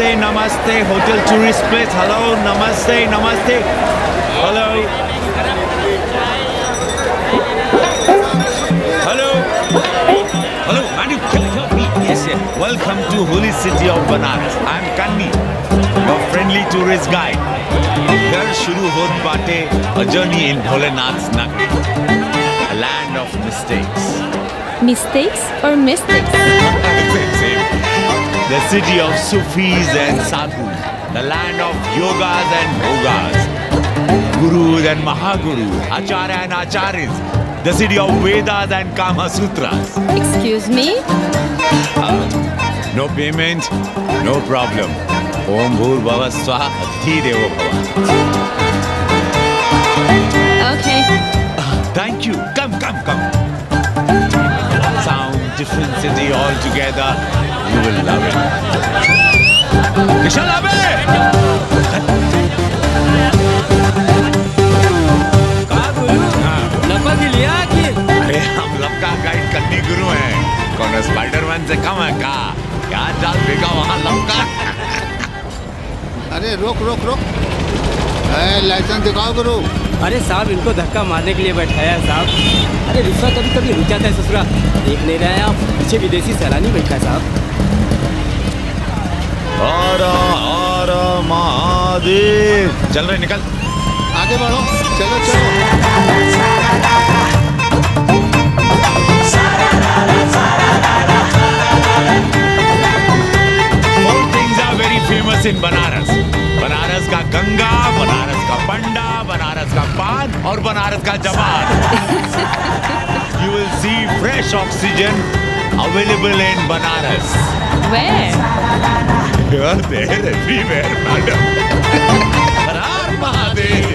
Namaste, namaste, hotel tourist place. Hello, namaste, namaste. Hello. Hello. Hello, man, you can help me. Yes, yes. Welcome to holy city of Banaras. I'm Kanni, your friendly tourist guide. Here shuru hot baate a journey in Bholenath's Nagari, a land of mistakes. Mistakes or mystics? Same. The city of Sufis and Sadhus, the land of yogas and bhogas, gurus and mahagurus, acharya and acharyas, the city of Vedas and Kama Sutras. Excuse me? No payment, no problem. Om Bhur Bhava Swaha Adhi Devo Bhava. Okay. Thank you. Come. Sound, different city altogether. You will love it. Kishan Abe! लपक लिया कि अरे हम लपका guide करनी गुरु हैं। कौन Spiderman से कम है का? क्या जाल फेंका वहाँ लपका? अरे रोक लाइसेंस दिखाओ गुरु। अरे साहब इनको धक्का मारने के लिए बैठाया है साहब। अरे रिश्वा कभी कभी रुक जाता है ससुरा। देख नहीं रहे हैं आप, पीछे विदेशी सैलानी बैठा है साहब। हर हर महादेव। चल रहे निकल। आगे बढ़ो, चलो। Four things are very famous in Banaras. Banaras का गंगा, बनारस का पंडा, बनारस का पान और बनारस का जवान. You will see fresh oxygen available in Banaras. Where? You are there everywhere, madam. Har Har Mahadev.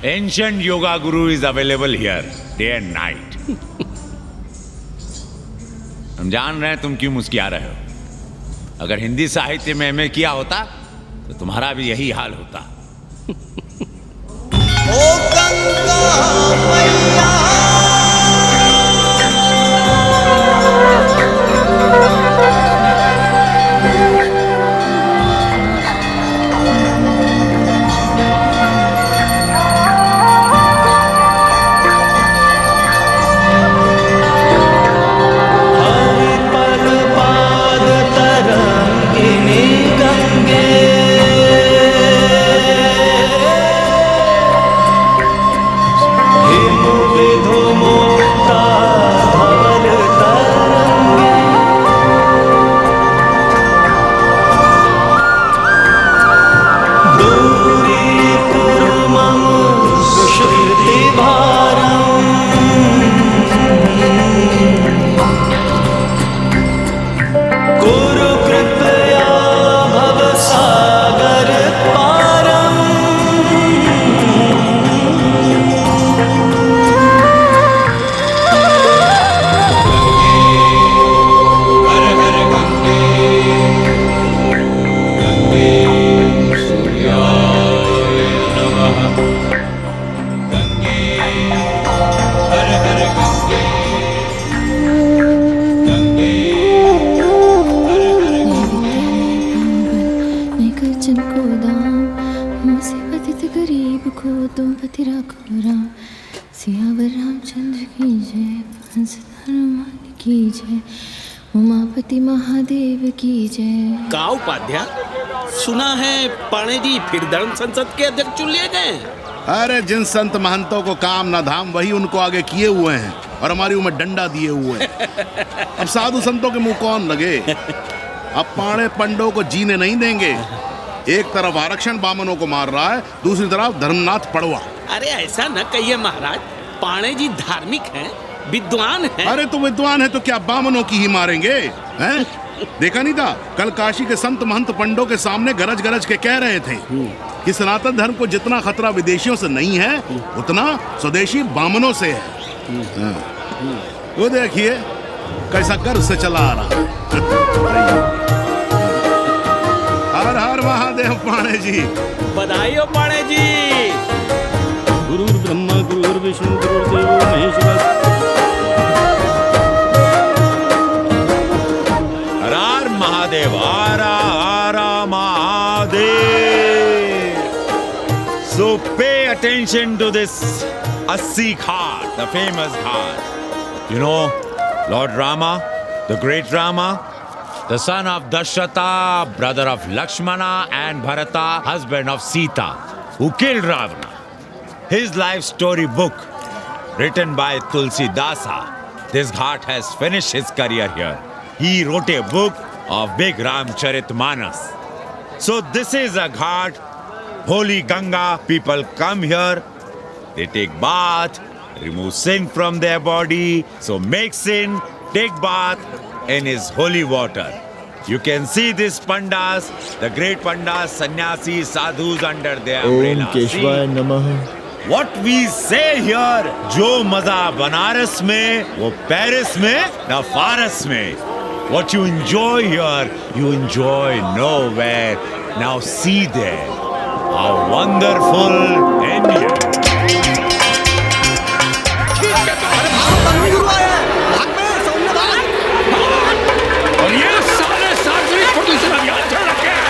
Ancient yoga guru is available here, day and night. हम जान रहे हैं तुम क्यों मुस्कुरा रहे हो. अगर हिंदी साहित्य में एमए किया होता तो तुम्हारा भी यही हाल होता. ओ गंगा मैया उमापति महादेव की जय. का उपाध्याय, सुना है पाणे जी फिर धर्म संसद के अध्यक्ष चुन लिए गए. अरे जिन संत महंतों को काम न धाम वही उनको आगे किए हुए हैं और हमारी उम्र डंडा दिए हुए हैं. अब साधु संतों के मुंह कौन लगे. अब पाणे पंडों को जीने नहीं देंगे. एक तरफ आरक्षण बामनों को मार रहा है, दूसरी तरफ धर्मनाथ पड़वा. अरे ऐसा न कहिए महाराज, पाणे जी धार्मिक हैं, विद्वान हैं. अरे तो विद्वान है तो क्या बामनों की ही मारेंगे हैं? देखा नहीं था कल काशी के संत महंत पंडों के सामने गरज गरज के कह रहे थे कि सनातन धर्म को जितना खतरा विदेशियों से नहीं है उतना स्वदेशी बामनों से है. वो देखिए कैसा गर्व से चला आ रहा. हर हर महादेव पाणे जी. बधाई हो पाणे जी. गुरुर् ब्रह्मा गुरुर्विष्णु गुरुर्देवो Maheshwar. attention to this Assi Ghat, the famous Ghat. You know, Lord Rama, the great Rama, the son of Dashrata, brother of Lakshmana, and Bharata, husband of Sita, who killed Ravana. His life story book, written by Tulsi Dasa. This Ghat has finished his career here. He wrote a book of Big Ramcharitmanas. So this is a Ghat, holy Ganga. People come here, they take bath, remove sin from their body. So make sin, take bath in his holy water. You can see these pandas, the great pandas, sannyasis, sadhus under their umbrella. ओम केशवाय नमः। What we say here, जो मजा बनारस में, वो Paris में, न फारस में. What you enjoy here, you enjoy nowhere. Now see there, how wonderful India. और ये सारे सार्वजनिक प्रदूषण अभियान चल रखे हैं.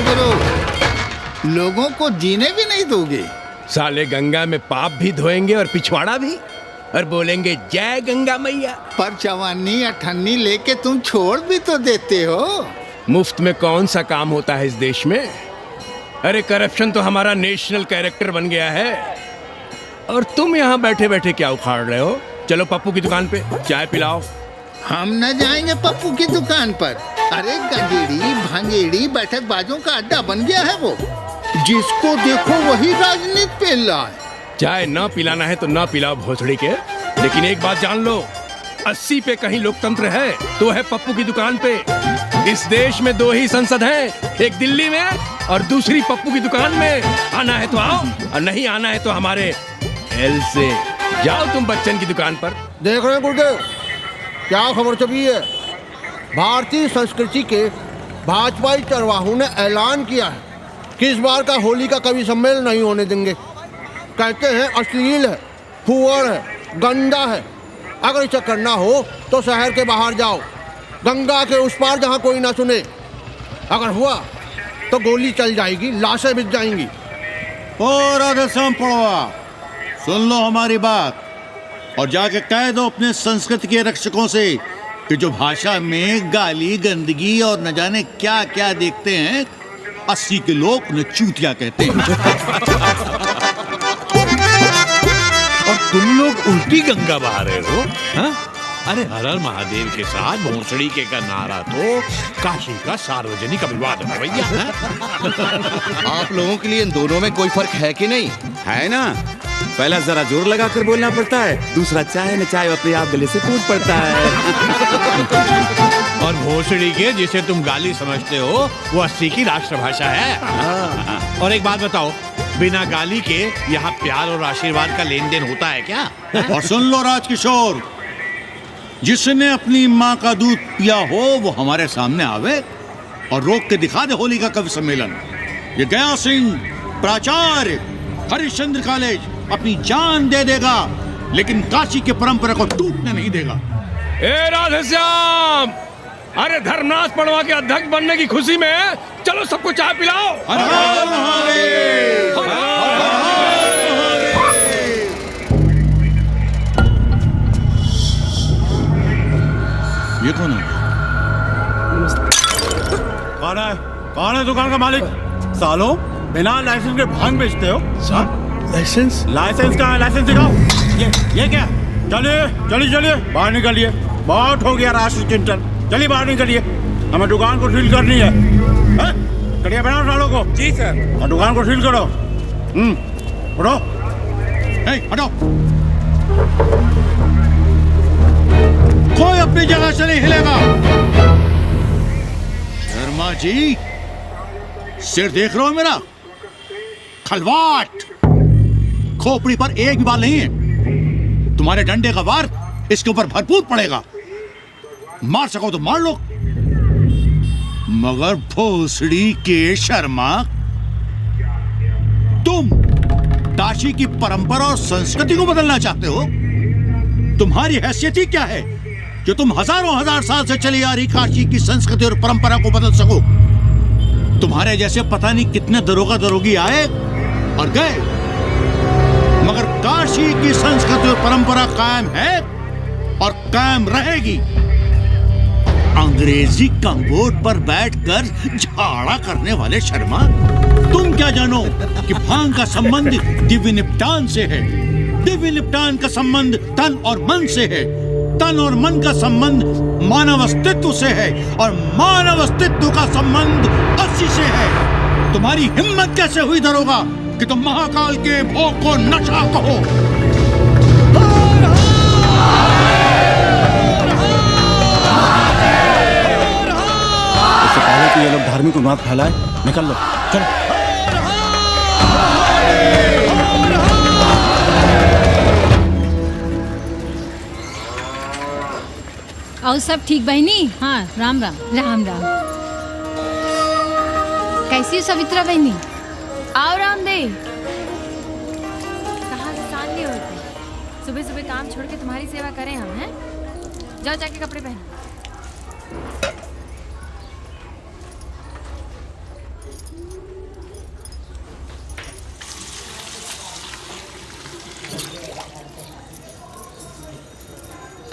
करो, लोगों को जीने भी नहीं दोगे. साले गंगा में पाप भी धोएंगे और पिछवाड़ा भी, और बोलेंगे जय गंगा मैया. पर चवानी अठन्नी लेके तुम छोड़ भी तो देते हो. मुफ्त में कौन सा काम होता है इस देश में? अरे करप्शन तो हमारा नेशनल कैरेक्टर बन गया है. और तुम यहाँ बैठे बैठे क्या उखाड़ रहे हो? चलो पप्पू की दुकान पे चाय पिलाओ. हम न जाएंगे पप्पू की दुकान पर. अरे गंजेड़ी भांजेड़ी बैठक बाजों का अड्डा बन गया है वो. जिसको देखो वही राजनीति पेल रहा है. चाय न पिलाना है तो न पिलाओ भोसड़ी के, लेकिन एक बात जान लो, 80 पे कहीं लोकतंत्र है तो है पप्पू की दुकान पे. इस देश में 2 ही संसद हैं, एक दिल्ली में और दूसरी पप्पू की दुकान में. आना है तो आओ और नहीं आना है तो हमारे एल से जाओ तुम बच्चन की दुकान पर. देख रहे हैं गुरुदेव, क्या खबर छपी है? भारतीय संस्कृति के भाजपाई चरवाहों ने ऐलान किया है कि इस बार का होली का कवि सम्मेलन नहीं होने देंगे. कहते हैं अश्लील है, फुहड़ है, गंदा है. अगर इसे करना हो तो शहर के बाहर जाओ, गंगा के उस पार जहाँ कोई ना सुने. अगर हुआ तो गोली चल जाएगी, लाशें बिक जाएंगी. और राधेश्याम पड़वा, सुन लो हमारी बात और जाके कह दो अपने संस्कृति के रक्षकों से कि जो भाषा में गाली गंदगी और न जाने क्या क्या देखते हैं, 80 के लोग उन्हें चूतिया कहते हैं. और तुम लोग उल्टी गंगा बहा रहे हो, हाँ? अरे हर हर महादेव के साथ भोसड़ी के का नारा तो काशी का सार्वजनिक अभिवादन है भैया. आप लोगों के लिए इन दोनों में कोई फर्क है कि नहीं? है ना. पहला जरा जोर लगाकर बोलना पड़ता है, दूसरा चाहे न चाहे अपने आप गले से कूद पड़ता है. और भोसड़ी के जिसे तुम गाली समझते हो वो 80 की राष्ट्रभाषा है. और एक बात बताओ, बिना गाली के यहाँ प्यार और आशीर्वाद का लेन देन होता है क्या? और सुन लो राजकिशोर, जिसने अपनी माँ का दूध पिया हो वो हमारे सामने आवे और रोक के दिखा दे होली का कवि सम्मेलन. ये गया सिंह प्राचार्य हरिश्चंद्र कॉलेज अपनी जान दे देगा, लेकिन काशी के परंपरा को टूटने नहीं देगा. ए राधेश्याम, अरे धर्मनाथ पड़वा के अध्यक्ष बनने की खुशी में चलो सबको चाय पिलाओ. हर हर महादेव, हर हर महादेव. ये कौन है? कौन है दुकान का मालिक? सालों बिना लाइसेंस के भांग बेचते हो. लाइसेंस? लाइसेंस कहाँ है? लाइसेंस दिखाओ. ये क्या? चलिए बाहर निकलिए. बहुत हो गया राष्ट्रीय चिंतन. चलिए बाहर निकलिए, हमें दुकान को सील करनी है. कड़िया बनाओ सालों को. जी सर. और दुकान को सील करो. उठो. हटो. कोई अपनी जगह से नहीं हिलेगा. शर्मा जी, सिर देख रहे हो मेरा? खलवाट, खोपड़ी पर एक भी बाल नहीं है. तुम्हारे डंडे का वार इसके ऊपर भरपूर पड़ेगा. मार सको तो मार लो, मगर भोसड़ी के शर्मा, तुम काशी की परंपरा और संस्कृति को बदलना चाहते हो? तुम्हारी हैसियत ही क्या है जो तुम हजारों हजार साल से चली आ रही काशी की संस्कृति और परंपरा को बदल सको? तुम्हारे जैसे पता नहीं कितने दरोगा दरोगी आए और गए, मगर काशी की संस्कृति और परंपरा कायम है और कायम रहेगी। अंग्रेजी कम्बोर्ड पर बैठकर झाड़ा करने वाले शर्मा, तुम क्या जानो कि भांग का संबंध दिव्य निपटान से है, दिव्य निपटान का संबंध तन और मन से है, तन और मन का संबंध मानव अस्तित्व से है और मानव अस्तित्व का संबंध अस्सी से है। तुम्हारी हिम्मत कैसे हुई दरोगा कि तुम महाकाल के भोग को नशा कहो? इससे पहले कि ये लोग धार्मिक उन्माद फैलाए, निकल लो, चलो। और सब ठीक बहनी? हाँ, राम राम। राम राम। कैसी हो सवित्रा बहनी? आओ रामदेव। कहाँ से सान लिए होते? सुबह सुबह काम छोड़ के तुम्हारी सेवा करें हम, हैं? जाओ जाके कपड़े पहनो।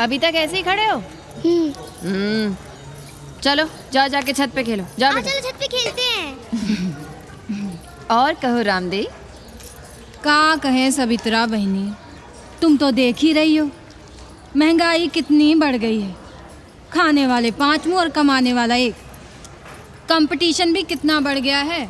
अभी तक ऐसे ही खड़े हो? चलो जाओ जाके छत पे खेलो। जाओ बेटा। चलो छत पे खेलते हैं। और कहो रामदेव। का कहे सवित्रा बहनी, तुम तो देख ही रही हो महंगाई कितनी बढ़ गई है। खाने वाले 5 मुंह और कमाने वाला 1। कंपटीशन भी कितना बढ़ गया है।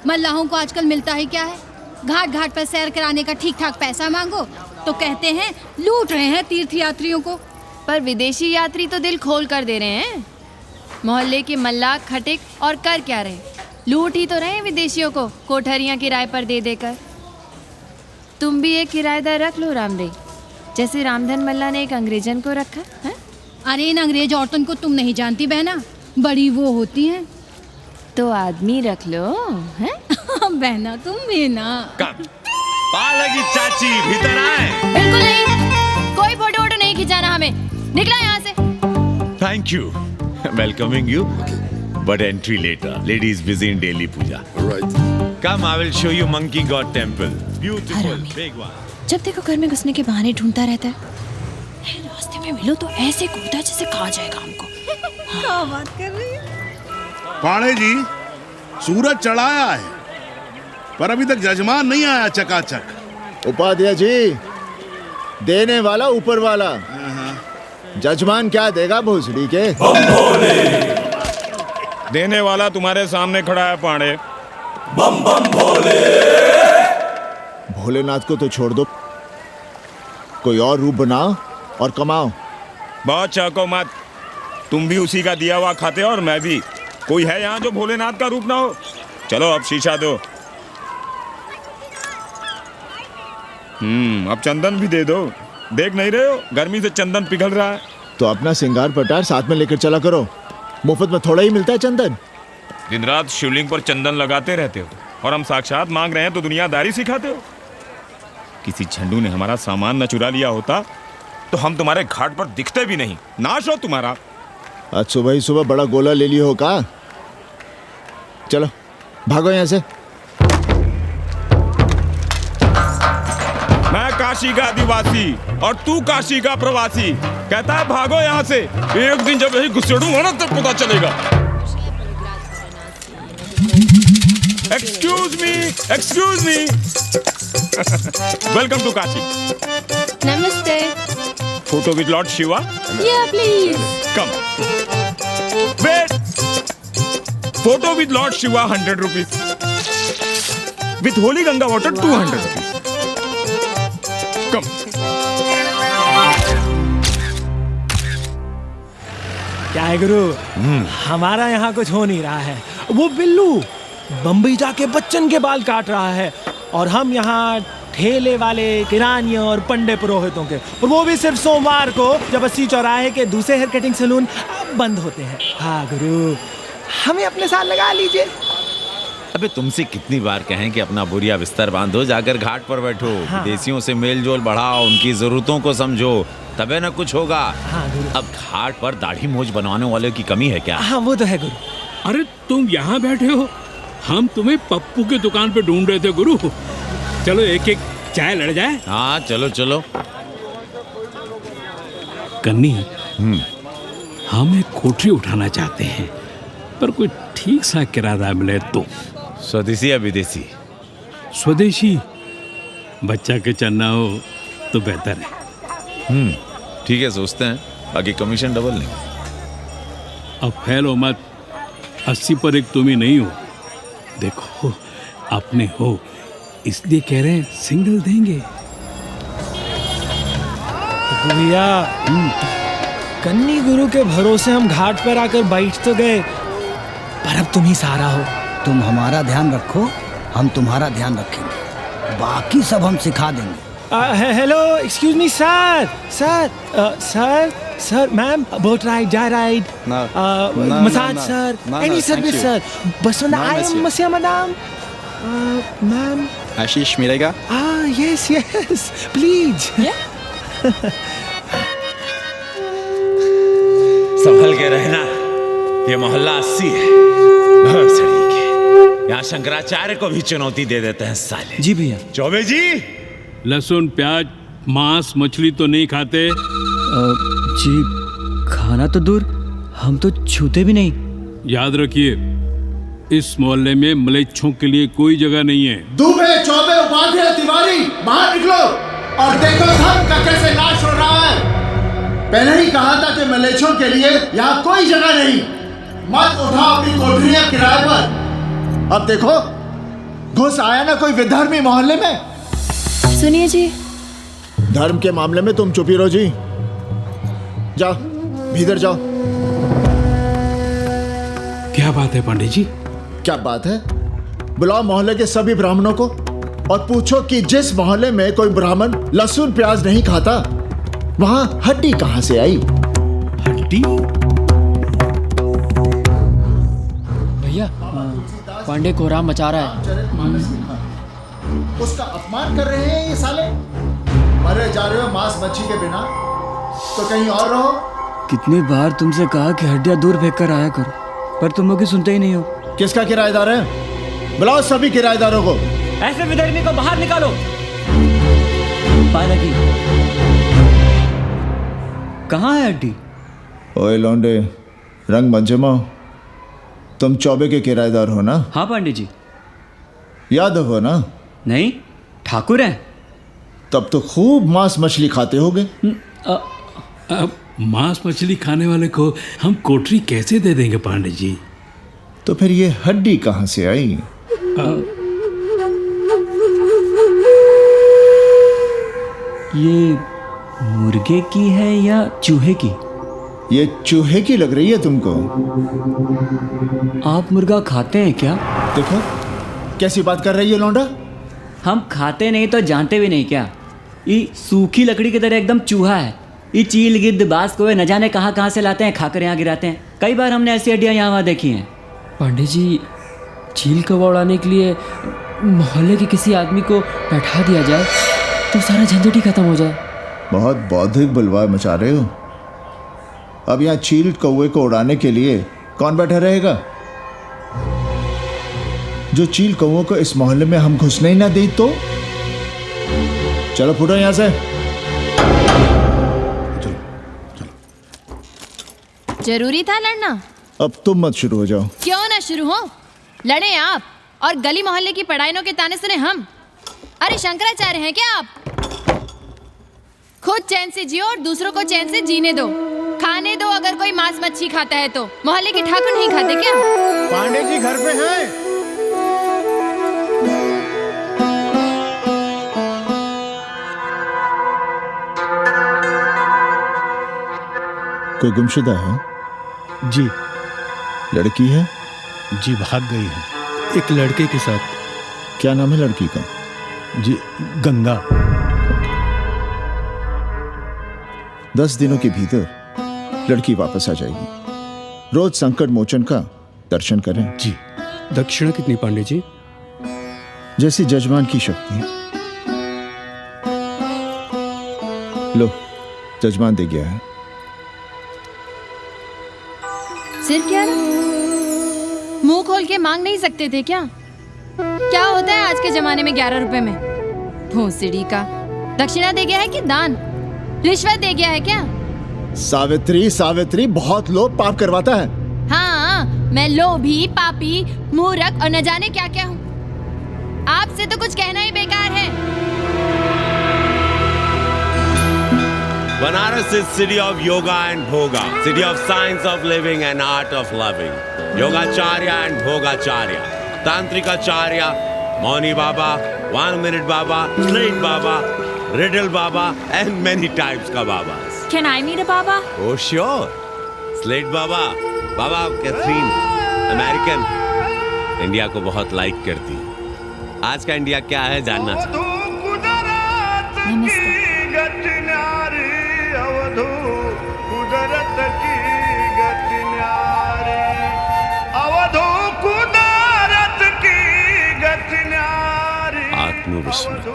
मल्लाहों को आजकल मिलता ही क्या है? घाट घाट पर सैर कराने का ठीक ठाक पैसा मांगो तो कहते हैं लूट रहे हैं तीर्थ यात्रियों को। पर विदेशी यात्री तो दिल खोल कर दे रहे हैं। मोहल्ले के मल्लाह खटिक और कर क्या रहे? लूट ही तो रहे हैं विदेशियों को कोठरियां किराए पर दे देकर। तुम भी एक किराएदार रख लो रामदेव, जैसे रामधन मल्ला ने एक अंग्रेजन को रखा है। अरे इन अंग्रेज औरतों को तुम नहीं जानती बहना, बड़ी वो होती हैं। तो आदमी रख लो, हैं? बहना तुम भी ना। पालगी चाची भीतर आए। बिल्कुल नहीं, कोई फोटो वोटो नहीं खिंचाना हमें। निकला यहाँ से। Thank you. Welcoming you, but entry later. Ladies busy in daily puja. Right. Come, I will show you Monkey God Temple. Beautiful, big one. जब देखो घर में घुसने के बहाने ढूंढता रहता है। रास्ते में मिलो तो ऐसे कूदा जैसे खा जाएगा हमको। क्या बात कर रही है? पाणे जी, सूरज चढ़ाया है पर अभी तक जजमान नहीं आया चकाचक। उपाध्याय जी, देने वाला ऊपर वाला, जजमान क्या देगा भोसड़ी के? देने वाला तुम्हारे सामने खड़ा है पांडे। बम बम भोले। भोलेनाथ को तो छोड़ दो, कोई और रूप बनाओ और कमाओ। बहुत चाको मत, तुम भी उसी का दिया हुआ खाते हो और मैं भी। कोई है यहाँ जो भोलेनाथ का रूप ना हो? चलो अब शीशा दो। अब चंदन भी दे दो। देख नहीं रहे हो गर्मी से चंदन पिघल रहा है। तो अपना सिंगार पटार साथ में लेकर चला करो, मुफ्त में थोड़ा ही मिलता है चंदन। दिन रात शिवलिंग पर चंदन लगाते रहते हो और हम साक्षात मांग रहे हैं तो दुनियादारी सिखाते हो। किसी झंडू ने हमारा सामान न चुरा लिया होता तो हम तुम्हारे घाट पर दिखते भी नहीं। नाश हो तुम्हारा। आज सुबह ही सुबह बड़ा गोला ले लियो हो का? चलो भागो यहाँ से। मैं काशी का आदिवासी और तू काशी का प्रवासी। कहता है भागो यहाँ से। एक दिन जब यही घुसेड़ूंगा ना तब पता चलेगा। Excuse me welcome to Kashi. नमस्ते। Photo with lord Shiva? Yeah, please. Come wait. Photo with lord Shiva 100 rupees, with holy Ganga water 200 rupees. Come. क्या है गुरु, हमारा यहाँ कुछ हो नहीं रहा है। वो बिल्लू बम्बई जाके बच्चन के बाल काट रहा है और हम यहाँ ठेले वाले, किरानियों और पंडे पुरोहितों के, और वो भी सिर्फ सोमवार को जब 80 चौराहे के दूसरे हेयर कटिंग सैलून बंद होते हैं। हाँ गुरु, हमें अपने साथ लगा लीजिए। अबे तुमसे कितनी बार कहें कि अपना बोरिया बिस्तर बांधो, जाकर घाट पर बैठो। हाँ। विदेशियों से मेल जोल बढ़ाओ, उनकी जरूरतों को समझो, तबे न कुछ होगा। हाँ गुरु। अब घाट पर दाढ़ी मोछ बनवाने वाले की कमी है क्या? हाँ वो तो है गुरु, अरे तुम यहाँ बैठे हो, हम तुम्हें पप्पू की दुकान पे ढूंढ रहे थे गुरु। चलो एक एक चाय लड़ जाए। हाँ चलो चलो। कन्नी, हम एक कोठरी उठाना चाहते हैं, पर कोई ठीक सा किराया मिले तो। स्वदेशी या विदेशी? स्वदेशी, बच्चा के चन्ना हो तो बेहतर है। ठीक है, सोचते हैं, बाकी कमीशन डबल नहीं। अब फैलो मत, 80 पर एक तुम ही नहीं हो। देखो अपने हो, इसलिए कह रहे हैं सिंगल देंगे। भैया, कन्नी गुरु के भरोसे हम घाट पर आकर बैठ तो गए, पर अब तुम ही सहारा हो। तुम हमारा ध्यान रखो, हम तुम्हारा ध्यान रखेंगे, बाकी सब हम सिखा देंगे। Hello, excuse me sir, sir, ma'am, boat ride, जा ride, massage sir, any service sir, बस आई एम मसिया मैडम, मैम। आशीष मिलेगा? Yes, please. संभल के रहना, ये मोहल्ला 80 है। यहाँ शंकराचार्य को भी चुनौती दे देते हैं साले। जी भैया। चौबे जी, लहसुन, प्याज, मांस, मछली तो नहीं खाते? जी, खाना तो दूर, हम तो छूते भी नहीं। याद रखिए, इस मोहल्ले में मलेच्छों के लिए कोई जगह नहीं है। दुबे, चौबे, उपाध्याय, तिवारी, बाहर निकलो और देखो धर्म का कैसे नाश हो रहा है। पहले ही कहा था कि मलेच्छों के लिए यहाँ कोई जगह नहीं। मत उठाओ अपनी कोठरियां किराए पर। अब देखो, घुस आया ना कोई विधर्मी मोहल्ले में। सुनिए जी, धर्म के मामले में तुम चुप ही रहो जी। जाओ, भीतर जाओ। क्या बात है पंडित जी? क्या बात है? बुलाओ मोहल्ले के सभी ब्राह्मणों को और पूछो कि जिस मोहल्ले में कोई ब्राह्मण लहसुन प्याज नहीं खाता, वहां हड्डी कहां से आई? हड्डी? भैया, पांडे कोहराम मचा रहा है। उसका अपमान कर रहे हैं ये साले। मरे जा रहे हो मांस मच्छी के बिना, तो कहीं और रहो। कितनी बार तुमसे कहा कि हड्डियां दूर फेंक कर आया करो, पर तुम लोग सुनते ही नहीं हो। किसका किराएदार है? बुलाओ सभी किराएदारों को। ऐसे विधर्मी को बाहर निकालो। पालकी, कहाँ है हड्डी? ओए लौंडे, रंग मत जमाओ। तुम चौबे के किराएदार हो ना? हाँ पंडित जी। यादव हो ना? नहीं, ठाकुर हैं। तब तो खूब मांस मछली खाते होगे। अब मांस मछली खाने वाले को हम कोठरी कैसे दे देंगे पांडे जी? तो फिर ये हड्डी कहाँ से आई? ये मुर्गे की है या चूहे की? ये चूहे की लग रही है तुमको। आप मुर्गा खाते हैं क्या? देखो कैसी बात कर रही है लौंडा। हम खाते नहीं तो जानते भी नहीं क्या? ये सूखी लकड़ी की तरह एकदम चूहा है। ये चील, गिद्ध, बाज को न जाने कहाँ से लाते हैं, खाकर यहाँ गिराते हैं। कई बार हमने ऐसी हड्डियाँ यहाँ वहाँ देखी हैं। पांडे जी, चील कौवा उड़ाने के लिए मोहल्ले के किसी आदमी को बैठा दिया जाए तो सारा झंझट ही खत्म हो जाए। बहुत बौद्धिक बलवा मचा रहे हो। अब यहाँ चील कौवे को उड़ाने के लिए कौन बैठा रहेगा? जो चील कौवों को इस मोहल्ले में हम घुसने ही ना दे तो। चलो फुटो यहाँ से। जरूरी था लड़ना? अब तुम मत शुरू हो जाओ। क्यों ना शुरू हो? लड़े आप और गली मोहल्ले की पढ़ाइयों के ताने सुने हम। अरे शंकराचार्य हैं क्या आप? खुद चैन से जियो और दूसरों को चैन से जीने दो। खाने दो, अगर कोई मांस मच्छी खाता है तो। मोहल्ले के ठाकुर नहीं खाते क्या? पांडे जी घर पे हैं? कोई गुमशुदा है? जी। लड़की है? जी, भाग गई है एक लड़के के साथ। क्या नाम है लड़की का? जी, गंगा। 10 दिनों के भीतर लड़की वापस आ जाएगी। रोज संकट मोचन का दर्शन करें। जी। दक्षिणा कितनी पांडे जी? जैसी जजमान की शक्ति। लो, जजमान दे गया है। सिर क्या? मुंह खोल के मांग नहीं सकते थे क्या? क्या होता है आज के जमाने में 11 रुपए में? भोंसड़ी का दक्षिणा दे गया है कि दान? रिश्वत दे गया है क्या? सावित्री, सावित्री बहुत लोभ पाप करवाता है। हाँ, मैं लोभी, पापी, मूर्ख और न जाने क्या क्या हूँ। आपसे तो कुछ कहना ही बेकार है। Banaras is city of yoga and bhoga, city of science of living and art of loving. Yogacharya and Bhogacharya, Tantrikacharya, Mauni Baba, 1 Minute Baba, Straight Baba, Riddle Baba, and many types ka Babas. Can I meet a Baba? Oh sure, Slate Baba, Baba Catherine, American, India को बहुत like करती। आज का India क्या है जानना चाहती। आत्मविस्मृत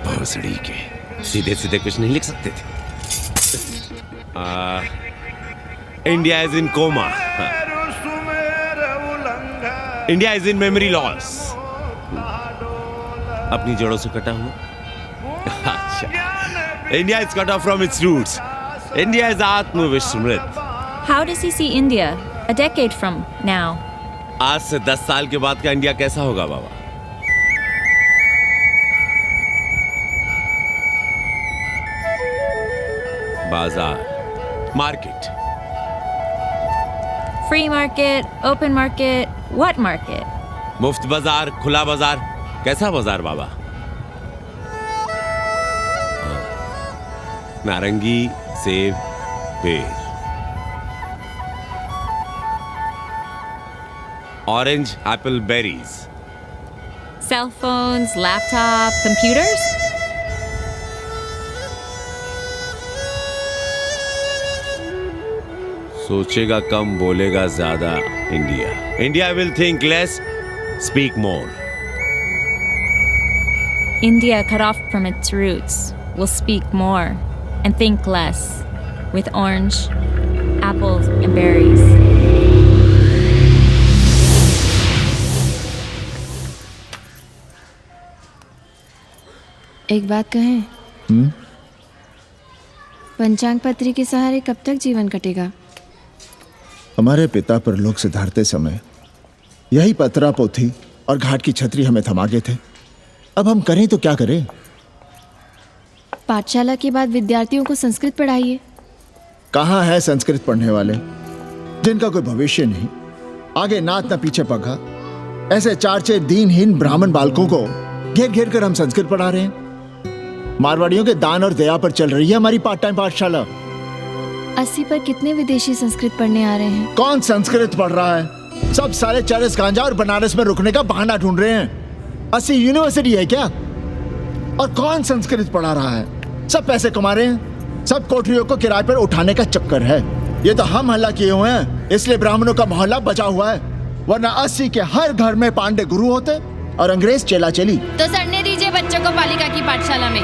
भोसड़ी के सीधे सीधे कुछ नहीं लिख सकते थे। India is in coma, India is in memory loss, अपनी जड़ों से कटा हुआ। अच्छा, India is cut off from its roots, India is आत्मविस्मृत। How does he see India a decade from now? आज से 10 साल के बाद का इंडिया कैसा होगा बाबा? बाजार, market, Free market, open market, what market? मुफ्त बाजार, खुला बाजार, कैसा बाजार बाबा? नारंगी, सेब, पेड़, orange, Apple, berries, Cell phones, laptop, computers? सोचेगा कम बोलेगा ज्यादा India. India will think less, speak more. India, cut off from its roots, will speak more and think less, with orange, apples, and berries. एक बात कहें? पंचांग पत्री के सहारे कब तक जीवन कटेगा? हमारे पिता परलोक से धारते समय यही पत्रा पोथी और घाट की छतरी हमें थमा गए थे। अब हम करें तो क्या करें? पाठशाला के बाद विद्यार्थियों को संस्कृत पढ़ाइए। कहाँ है संस्कृत पढ़ने वाले जिनका कोई भविष्य नहीं, आगे नात न पीछे पगा। ऐसे 4 दीनहीन ब्राह्मण बालकों को घेर घेर कर हम संस्कृत पढ़ा रहे हैं। मारवाड़ियों के दान और दया पर चल रही है हमारी पार्ट टाइम पाठशाला। 80 पर कितने विदेशी संस्कृत पढ़ने आ रहे हैं? कौन संस्कृत पढ़ रहा है? सब सारे चरस गांजा और बनारस में रुकने का बहाना ढूंढ रहे हैं। 80 यूनिवर्सिटी है क्या? और कौन संस्कृत पढ़ा रहा है? सब पैसे कमा रहे हैं। सब कोठरियों को किराए पर उठाने का चक्कर है। ये तो हम हल्ला किए हुए हैं, इसलिए ब्राह्मणों का मोहल्ला बचा हुआ है। वरना 80 के हर घर में पांडे गुरु होते और अंग्रेज चेला चली। तो सड़ने दीजिए बच्चों को पालिका की पाठशाला में।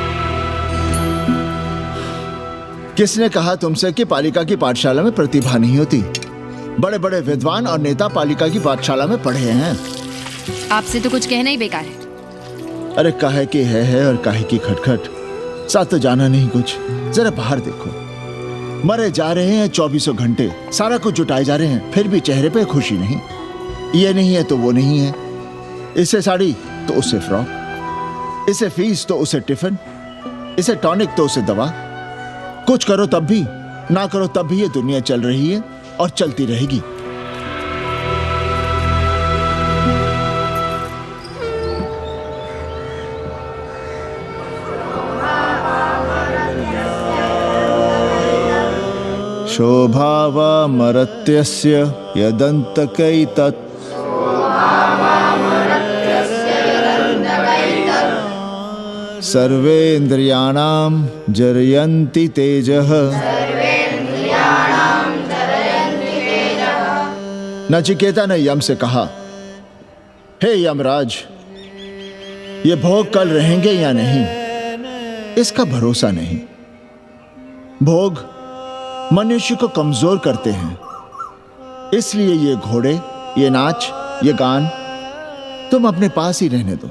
किसने कहा तुमसे कि पालिका की पाठशाला में प्रतिभा नहीं होती? बड़े बड़े विद्वान और नेता पालिका की पाठशाला में पढ़े हैं। आपसे तो कुछ कहना ही बेकार है। अरे काहे की है और काहे की खटखट, साथ तो जाना नहीं कुछ। जरा बाहर देखो, मरे जा रहे हैं 24 घंटे, सारा कुछ जुटाए जा रहे हैं, फिर भी चेहरे पे खुशी नहीं। ये नहीं है तो वो नहीं है, इसे साड़ी तो उसे फ्रॉक, इसे फीस तो उसे टिफिन, इसे टॉनिक तो उसे दवा। कुछ करो तब भी, ना करो तब भी ये दुनिया चल रही है और चलती रहेगी। शोभावा मरत्यस्य यदन्तकैतत् सर्वेन्द्रियाणां जरयन्ति तेजः। नचिकेता ने यम से कहा, हे यमराज, ये भोग कल रहेंगे या नहीं, इसका भरोसा नहीं। भोग मनुष्य को कमजोर करते हैं, इसलिए ये घोड़े ये नाच, ये गान तुम अपने पास ही रहने दो।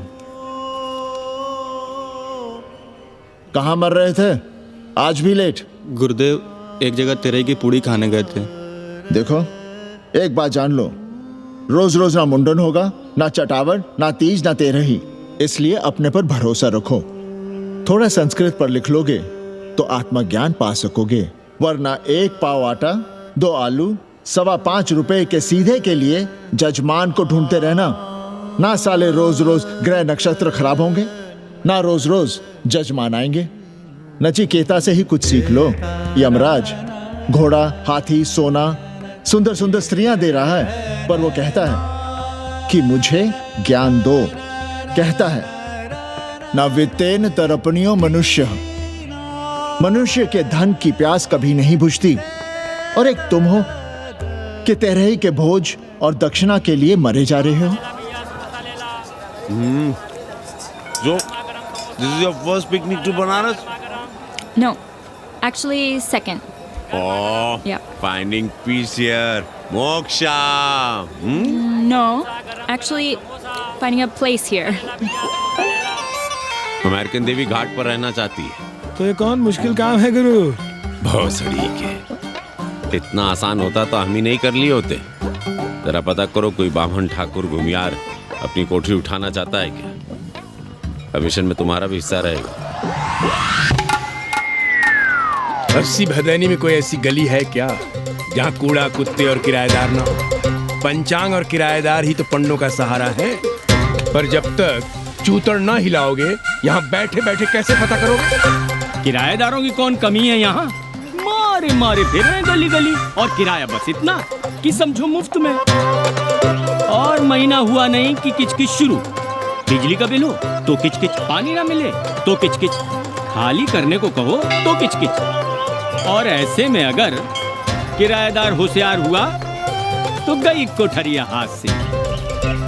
कहाँ मर रहे थे? आज भी लेट? गुरुदेव, एक जगह तेरई की पूड़ी खाने गए थे। देखो, एक बात जान लो, रोज रोज ना मुंडन होगा, ना चटावट, ना तीज, ना तेरही। इसलिए अपने पर भरोसा रखो। थोड़ा संस्कृत पर लिख लोगे तो आत्मज्ञान पा सकोगे, वरना 1 पाव आटा, 2 आलू, 5.25 रुपए के सीधे के लिए जजमान को ढूंढते रहना। ना साले रोज रोज ग्रह नक्षत्र खराब होंगे, ना रोज रोज जजमान आएंगे। नचिकेता से ही कुछ सीख लो। यमराज घोड़ा, हाथी, सोना, सुंदर सुंदर स्त्रियां दे रहा है, पर वो कहता है कि मुझे ज्ञान दो। कहता है ना वित्तेन तरपणियो मनुष्य, मनुष्य के धन की प्यास कभी नहीं बुझती। और एक तुम हो कि तेरही के भोज और दक्षिणा के लिए मरे जा रहे हो। So, this is your first picnic to Banaras? No, actually, second. Oh, Yeah. finding peace here. Moksha. No, actually, finding a place here. American देवी घाट पर रहना चाहती है। तो ये कौन मुश्किल काम है गुरु? भौसड़ी के। इतना आसान होता तो हम ही नहीं कर लिए होते। जरा पता करो, कोई बामन ठाकुर घुमियार अपनी कोठरी उठाना चाहता है क्या? कमीशन में तुम्हारा भी हिस्सा रहेगा। 80 भदैनी में कोई ऐसी गली है क्या जहाँ कूड़ा, कुत्ते और किराएदार ना हो? पंचांग और किराएदार ही तो पंडों का सहारा है। पर जब तक चूतड़ ना हिलाओगे, यहाँ बैठे बैठे कैसे पता करोगे? किराएदारों की कौन कमी है यहाँ? मारे मारे फिर रहे गली गली, और किराया बस इतना कि समझो मुफ्त में। और महीना हुआ नहीं कि किचकिच शुरू। बिजली का बिल हो तो किचकिच, पानी ना मिले तो किचकिच, खाली करने को कहो तो किचकिच। और ऐसे में अगर किराएदार होशियार हुआ तो गई कोठरिया हाथ से,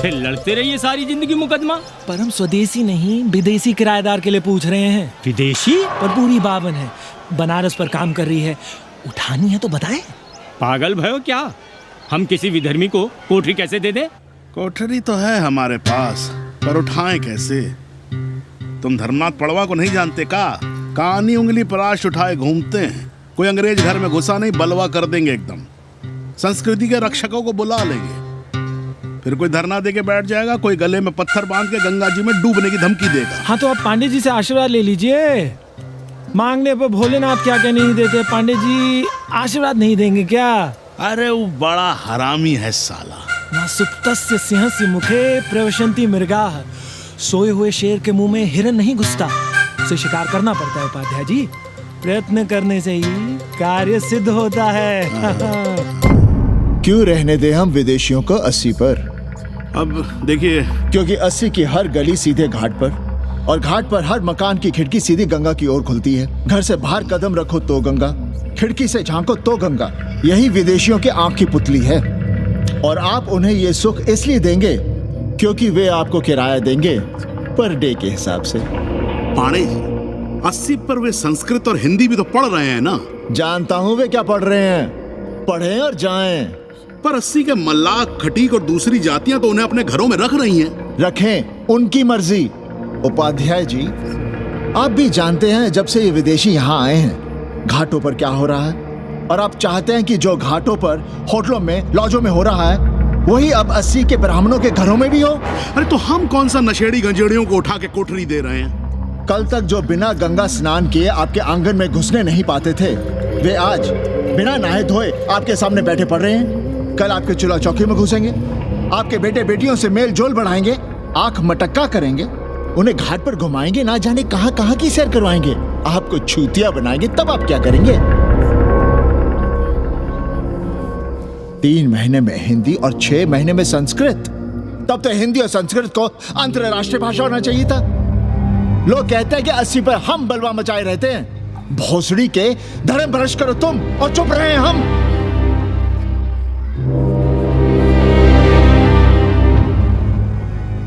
फिर लड़ते रहिए सारी जिंदगी मुकदमा। पर हम स्वदेशी नहीं, विदेशी किराएदार के लिए पूछ रहे हैं। विदेशी? पर पूरी बावन है, बनारस पर काम कर रही है, उठानी है तो बताएं। पागल भयो क्या? हम किसी विधर्मी को कोठरी कैसे दे दे? कोठरी तो है हमारे पास, पर उठाएं कैसे? तुम धर्मनाथ पड़वा को नहीं जानते का? कानी उंगली पराश उठाए घूमते हैं। कोई अंग्रेज घर में घुसा नहीं, बलवा कर देंगे एकदम। संस्कृति के रक्षकों को बुला लेंगे, फिर कोई धरना दे के बैठ जाएगा, कोई गले में पत्थर बांध के गंगा जी में डूबने की धमकी देगा। हाँ तो आप पांडे जी से आशीर्वाद ले लीजिए। मांगने पर भोलेनाथ क्या क्या नहीं देते, पांडे जी आशीर्वाद नहीं देंगे क्या? अरे वो बड़ा हरामी है साला। ना सुप्तस्य सिंहस्य मुखे प्रवशन्ति मृगाः, सोए हुए शेर के मुंह में हिरन नहीं घुसता। उसे शिकार करना पड़ता है उपाध्याय जी, प्रयत्न करने से ही कार्य सिद्ध होता है। क्यों रहने दे हम विदेशियों को 80 पर? अब देखिए, क्योंकि 80 की हर गली सीधे घाट पर, और घाट पर हर मकान की खिड़की सीधी गंगा की ओर खुलती है। घर से बाहर कदम रखो तो गंगा, खिड़की से झांको तो गंगा। यही विदेशियों के आंख की पुतली है। और आप उन्हें ये सुख इसलिए देंगे क्योंकि वे आपको किराया देंगे पर डे के हिसाब से। पाणे जी, 80 पर वे संस्कृत और हिंदी भी तो पढ़ रहे हैं ना? जानता हूँ वे क्या पढ़ रहे हैं, पढ़ें और जाएं। पर 80 के मल्लाक, खटीक और दूसरी जातियां तो उन्हें अपने घरों में रख रही हैं। रखें, उनकी मर्जी। उपाध्याय जी, आप भी जानते हैं जब से ये विदेशी यहाँ आए हैं घाटों पर क्या हो रहा है, और आप चाहते हैं कि जो घाटों पर, होटलों में, लॉजों में हो रहा है वही अब 80 के ब्राह्मणों के घरों में भी हो। अरे तो हम कौन सा नशेड़ी गंजेड़ियों को उठा के कोठरी दे रहे हैं? कल तक जो बिना गंगा स्नान किए आपके आंगन में घुसने नहीं पाते थे, वे आज बिना नहाए धोए आपके सामने बैठे पड़ रहे हैं। कल आपके चूल्हा चौकी में घुसेंगे, आपके बेटे बेटियों से मेल जोल बढ़ाएंगे, आंख मटक्का करेंगे, उन्हें घाट पर घुमाएंगे, ना जाने कहां कहां की सैर करवाएंगे, आपको छूतिया बनाएंगे। तब आप क्या करेंगे? 3 महीने में हिंदी और 6 महीने में संस्कृत। तब तो हिंदी और संस्कृत को अंतरराष्ट्रीय भाषा होना चाहिए था। लोग कहते हैं कि 80 पर हम बलवा मचाए रहते हैं। भोसड़ी के धर्म भ्रष्ट करो तुम और चुप रहे हम।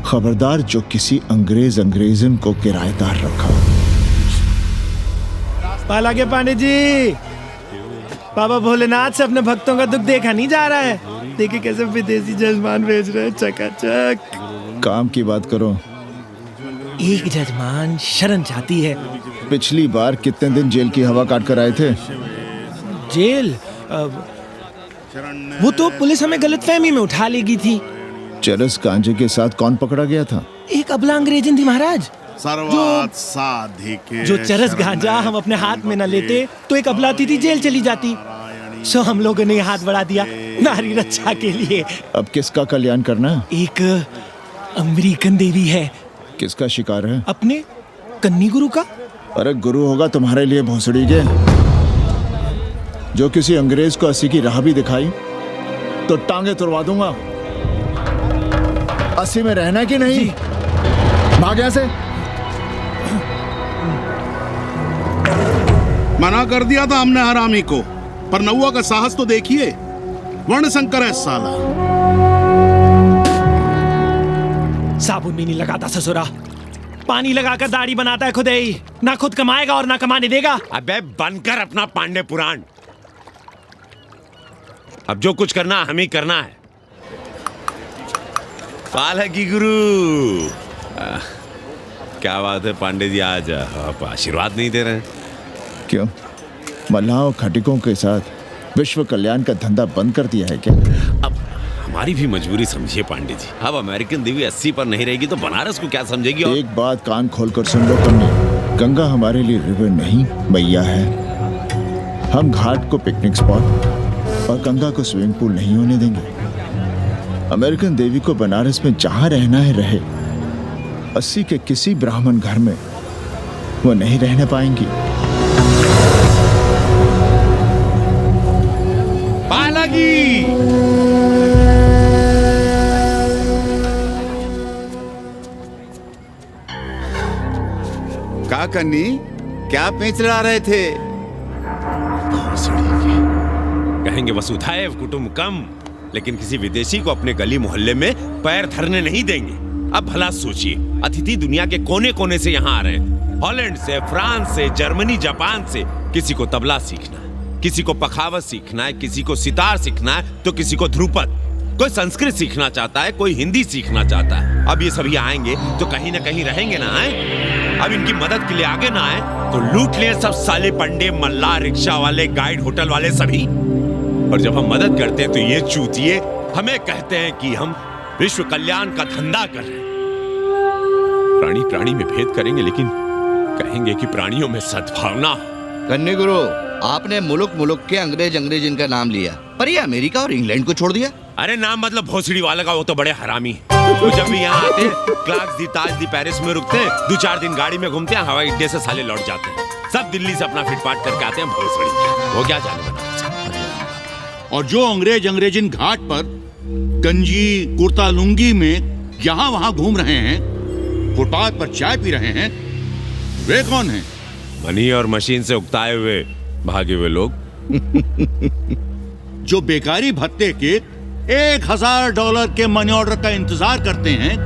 खबरदार जो किसी अंग्रेजन को किराएदार रखा। पाला के पांडे जी, बाबा भोलेनाथ से अपने भक्तों का दुख देखा नहीं जा रहा है। देखिए कैसे विदेशी जजमान भेज रहे हैं, चकाचक। काम की बात करो। एक जजमान शरण चाहती है। पिछली बार कितने दिन जेल की हवा काट कर आए थे? जेल? वो तो पुलिस हमें गलतफहमी में उठा लेगी थी। चरस गांजे के साथ कौन पकड़ा गया था? एक अबला अंग्रेजन थी महाराज। जो चरस गांजा हम अपने हाथ में न लेते तो एक अबलाती थी जेल चली जाती। सो हम लोगों ने हाथ बढ़ा दिया नारी रक्षा के लिए। अब किसका कल्याण करना? एक अमेरिकन देवी है। किसका शिकार है? अपने कन्नी गुरु का। अरे गुरु होगा तुम्हारे लिए भोसड़ी के, जो किसी अंग्रेज को 80 की राह भी दिखाई तो टांगे तुड़वा दूंगा। 80 में रहना कि नहीं? भाग यहाँ से। मना कर दिया था हमने हरामी को, पर नौआ का साहस तो देखिए। वर्ण शंकर है साला। साबुन भी नहीं लगाता ससुरा, पानी लगाकर दाढ़ी बनाता है खुद ही। ना खुद कमाएगा और ना कमाने देगा। अबे बनकर अपना पांडे पुराण। अब जो कुछ करना हमें करना है। पालकी गुरु। क्या बात है पांडे जी, आज आप आशीर्वाद नहीं दे रहे हैं? क्यों, मल्लाहों खटिकों के साथ विश्व कल्याण का धंधा बंद कर दिया है क्या? अब हमारी भी मजबूरी समझिए पांडे जी। अब अमेरिकन देवी 80 पर नहीं रहेगी तो बनारस को क्या समझेगी? और एक बात कान खोलकर सुन लो कन्नी, गंगा हमारे लिए रिवर नहीं मैया है। हम घाट को पिकनिक स्पॉट और गंगा को स्विमिंग पूल नहीं होने देंगे। अमेरिकन देवी को बनारस में जहां रहना है रहे। 80 के किसी ब्राह्मण घर में वो नहीं रहने पाएंगी। पालकी। का कन्नी, क्या पेंच लड़ा रहे थे? कहेंगे वसुधैव कुटुंबकम, लेकिन किसी विदेशी को अपने गली मोहल्ले में पैर धरने नहीं देंगे। अब भला सोचिए, अतिथि दुनिया के कोने कोने से यहाँ आ रहे हैं। हॉलैंड से, फ्रांस से, जर्मनी, जापान से। किसी को तबला सीखना है, किसी को पखावत सीखना है, किसी को सितार सीखना है, तो किसी को ध्रुपद। कोई संस्कृत सीखना चाहता है, कोई हिंदी सीखना चाहता है। अब ये सभी आएंगे तो कहीं ना कहीं रहेंगे ना। आए अब इनकी मदद के लिए आगे ना आए तो लूट ले सब साले पंडे, मल्ला, रिक्शा वाले, गाइड, होटल वाले सभी। और जब हम मदद करते हैं तो ये चूतिए हमें कहते हैं कि हम विश्व कल्याण का धंधा कर रहे हैं। प्राणी प्राणी में भेद करेंगे, लेकिन कहेंगे कि प्राणियों में सद्भावना। कन्नी गुरु, आपने मुल्क मुल्क के अंग्रेज इनका नाम लिया, पर ये अमेरिका और इंग्लैंड को छोड़ दिया। अरे नाम मतलब भोसड़ी वाले का, वो तो बड़े हरामी। वो जब भी यहाँ आते क्लार्क्स दी, ताज दी, पेरिस में रुकते हैं, 2-4 दिन गाड़ी में घूमते हैं, हवाई अड्डे से साले लौट जाते हैं। सब दिल्ली से अपना फिटपाट करके आते हैं भोसड़ी। वो क्या जाने बना। और जो अंग्रेजिन घाट पर गंजी कुर्ता लुंगी में यहाँ वहाँ घूम रहे हैं, फुटपाथ पर चाय पी रहे हैं, वे कौन हैं? मनी और मशीन से उकताए हुए भागे हुए लोग। जो बेकारी भत्ते के $1000 के मनी ऑर्डर का इंतजार करते हैं,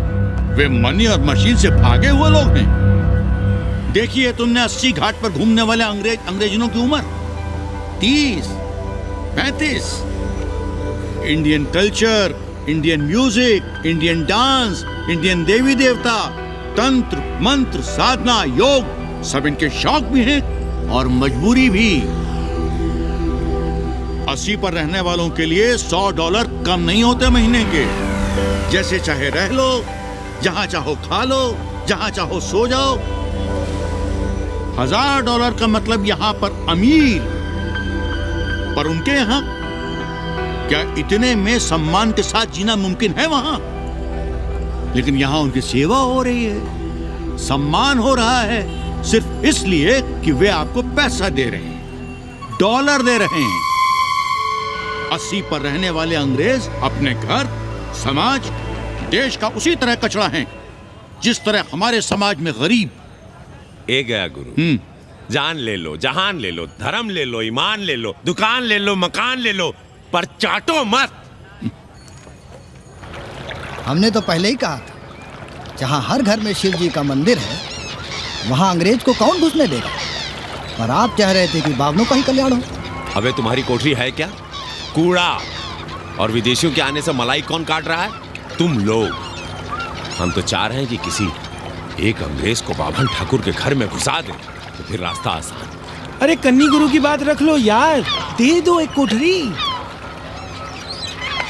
वे मनी और मशीन से भागे हुए लोग हैं। देखिए तुमने 80 घाट पर घूमने वाले अंग्रेजनों की उम्र 30-35। Indian culture, Indian music, Indian dance, Indian देवी देवता, तंत्र मंत्र, साधना, योग, सब इनके शौक भी हैं और मजबूरी भी। 80 पर रहने वालों के लिए $100 कम नहीं होते महीने के। जैसे चाहे रह लो, जहां चाहो खा लो, जहां चाहो सो जाओ। $1000 का मतलब यहां पर अमीर, पर उनके यहां क्या इतने में सम्मान के साथ जीना मुमकिन है वहां? लेकिन यहां उनकी सेवा हो रही है, सम्मान हो रहा है, सिर्फ इसलिए कि वे आपको पैसा दे रहे हैं, डॉलर दे रहे हैं। 80 पर रहने वाले अंग्रेज अपने घर, समाज, देश का उसी तरह कचरा हैं जिस तरह हमारे समाज में गरीब। ए गया गुरु, जान ले लो, जहान ले लो, धर्म ले लो, ईमान ले लो, दुकान ले लो, मकान ले लो, पर चाटो मत। हमने तो पहले ही कहा था, जहां हर घर में शिव जी का मंदिर है वहां अंग्रेज को कौन घुसने देगा। पर आप चाह रहे थे कि बावनों का ही कल्याण हो। अबे तुम्हारी कोठरी है क्या? कूड़ा। और विदेशियों के आने से मलाई कौन काट रहा है? तुम लोग। हम तो चाह रहे हैं कि किसी एक अंग्रेज को बाभन ठाकुर के घर में घुसा दे, तो फिर रास्ता आसान। अरे कन्नी गुरु की बात रख लो यार, दे दो एक कोठरी।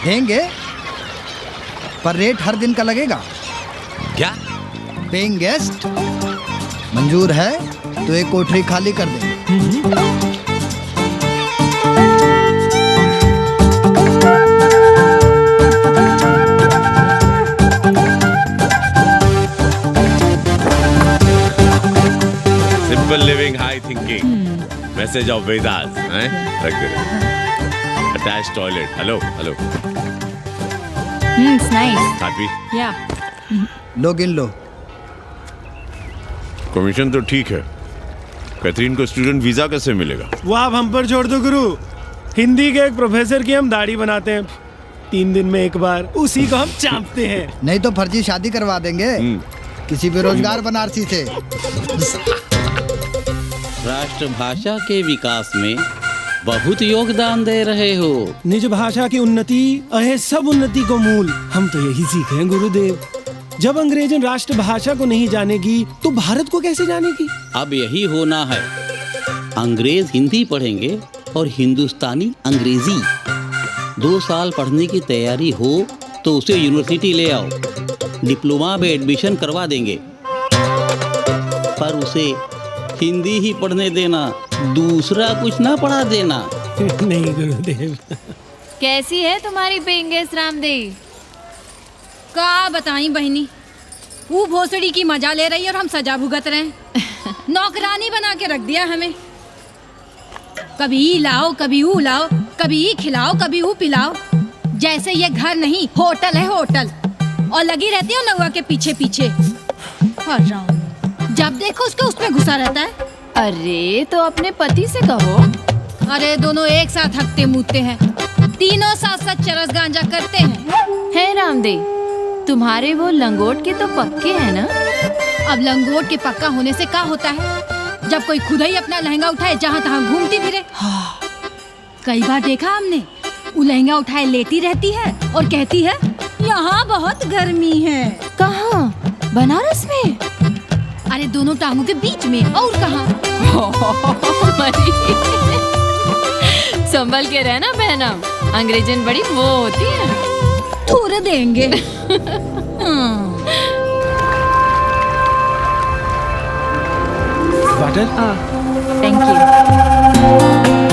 देंगे, पर रेट हर दिन का लगेगा। क्या? पेइंग गेस्ट मंजूर है तो एक कोठरी खाली कर दे। Simple living, high thinking, message of Vedas हैं? रख दे। Attach toilet. Hello hello. It's nice. Happy? Yeah. लो गिन लो। कमीशन तो ठीक है, कैथरीन को स्टूडेंट वीजा कैसे मिलेगा? वो आप हम पर छोड़ दो गुरु। हिंदी के एक प्रोफेसर की हम दाढ़ी बनाते हैं 3 दिन में एक बार, उसी को हम चापते हैं। नहीं तो फर्जी शादी करवा देंगे किसी बेरोजगार बनारसी से। राष्ट्रभाषा के विकास में बहुत योगदान दे रहे हो। निज भाषा की उन्नति अहे सब उन्नति को मूल। हम तो यही सीखे हैं गुरुदेव। जब अंग्रेजन राष्ट्रभाषा को नहीं जानेगी तो भारत को कैसे जानेगी? अब यही होना है। अंग्रेज हिंदी पढ़ेंगे और हिंदुस्तानी अंग्रेजी। 2 साल पढ़ने की तैयारी हो तो उसे यूनिवर्सिटी ले आओ, डिप्लोमा में एडमिशन करवा देंगे। पर उसे हिंदी ही पढ़ने देना, दूसरा कुछ ना पढ़ा देना। नहीं गुरुदेव। कैसी है तुम्हारी पेइंग गेस्ट रामदेव? का बताई बहनी, वो भोसड़ी की मजा ले रही है और हम सजा भुगत रहे हैं। नौकरानी बना के रख दिया हमें। कभी ई लाओ, कभी ऊ लाओ, कभी ई खिलाओ, कभी ऊ पिलाओ। जैसे ये घर नहीं होटल है, होटल। और लगी रहती है नौवा के पीछे पीछे। और जब देखो उसके उसमें घुसा रहता है। अरे तो अपने पति से कहो। अरे दोनों एक साथ हकते मूतते हैं, तीनों साथ साथ चरस गांजा करते हैं। है रामदेव, तुम्हारे वो लंगोट के तो पक्के हैं ना? अब लंगोट के पक्का होने से क्या होता है, जब कोई खुद ही अपना लहंगा उठाए जहाँ तहाँ घूमती फिरे। कई बार देखा हमने, वो लहंगा उठाए लेटी रहती है और कहती है यहाँ बहुत गर्मी है। कहाँ? बनारस में? अरे दोनों टांगों के बीच में, और कहाँ? संभल के रहना बहनम, अंग्रेजन बड़ी वो होती है। थूर देंगे। वाटर? Thank you.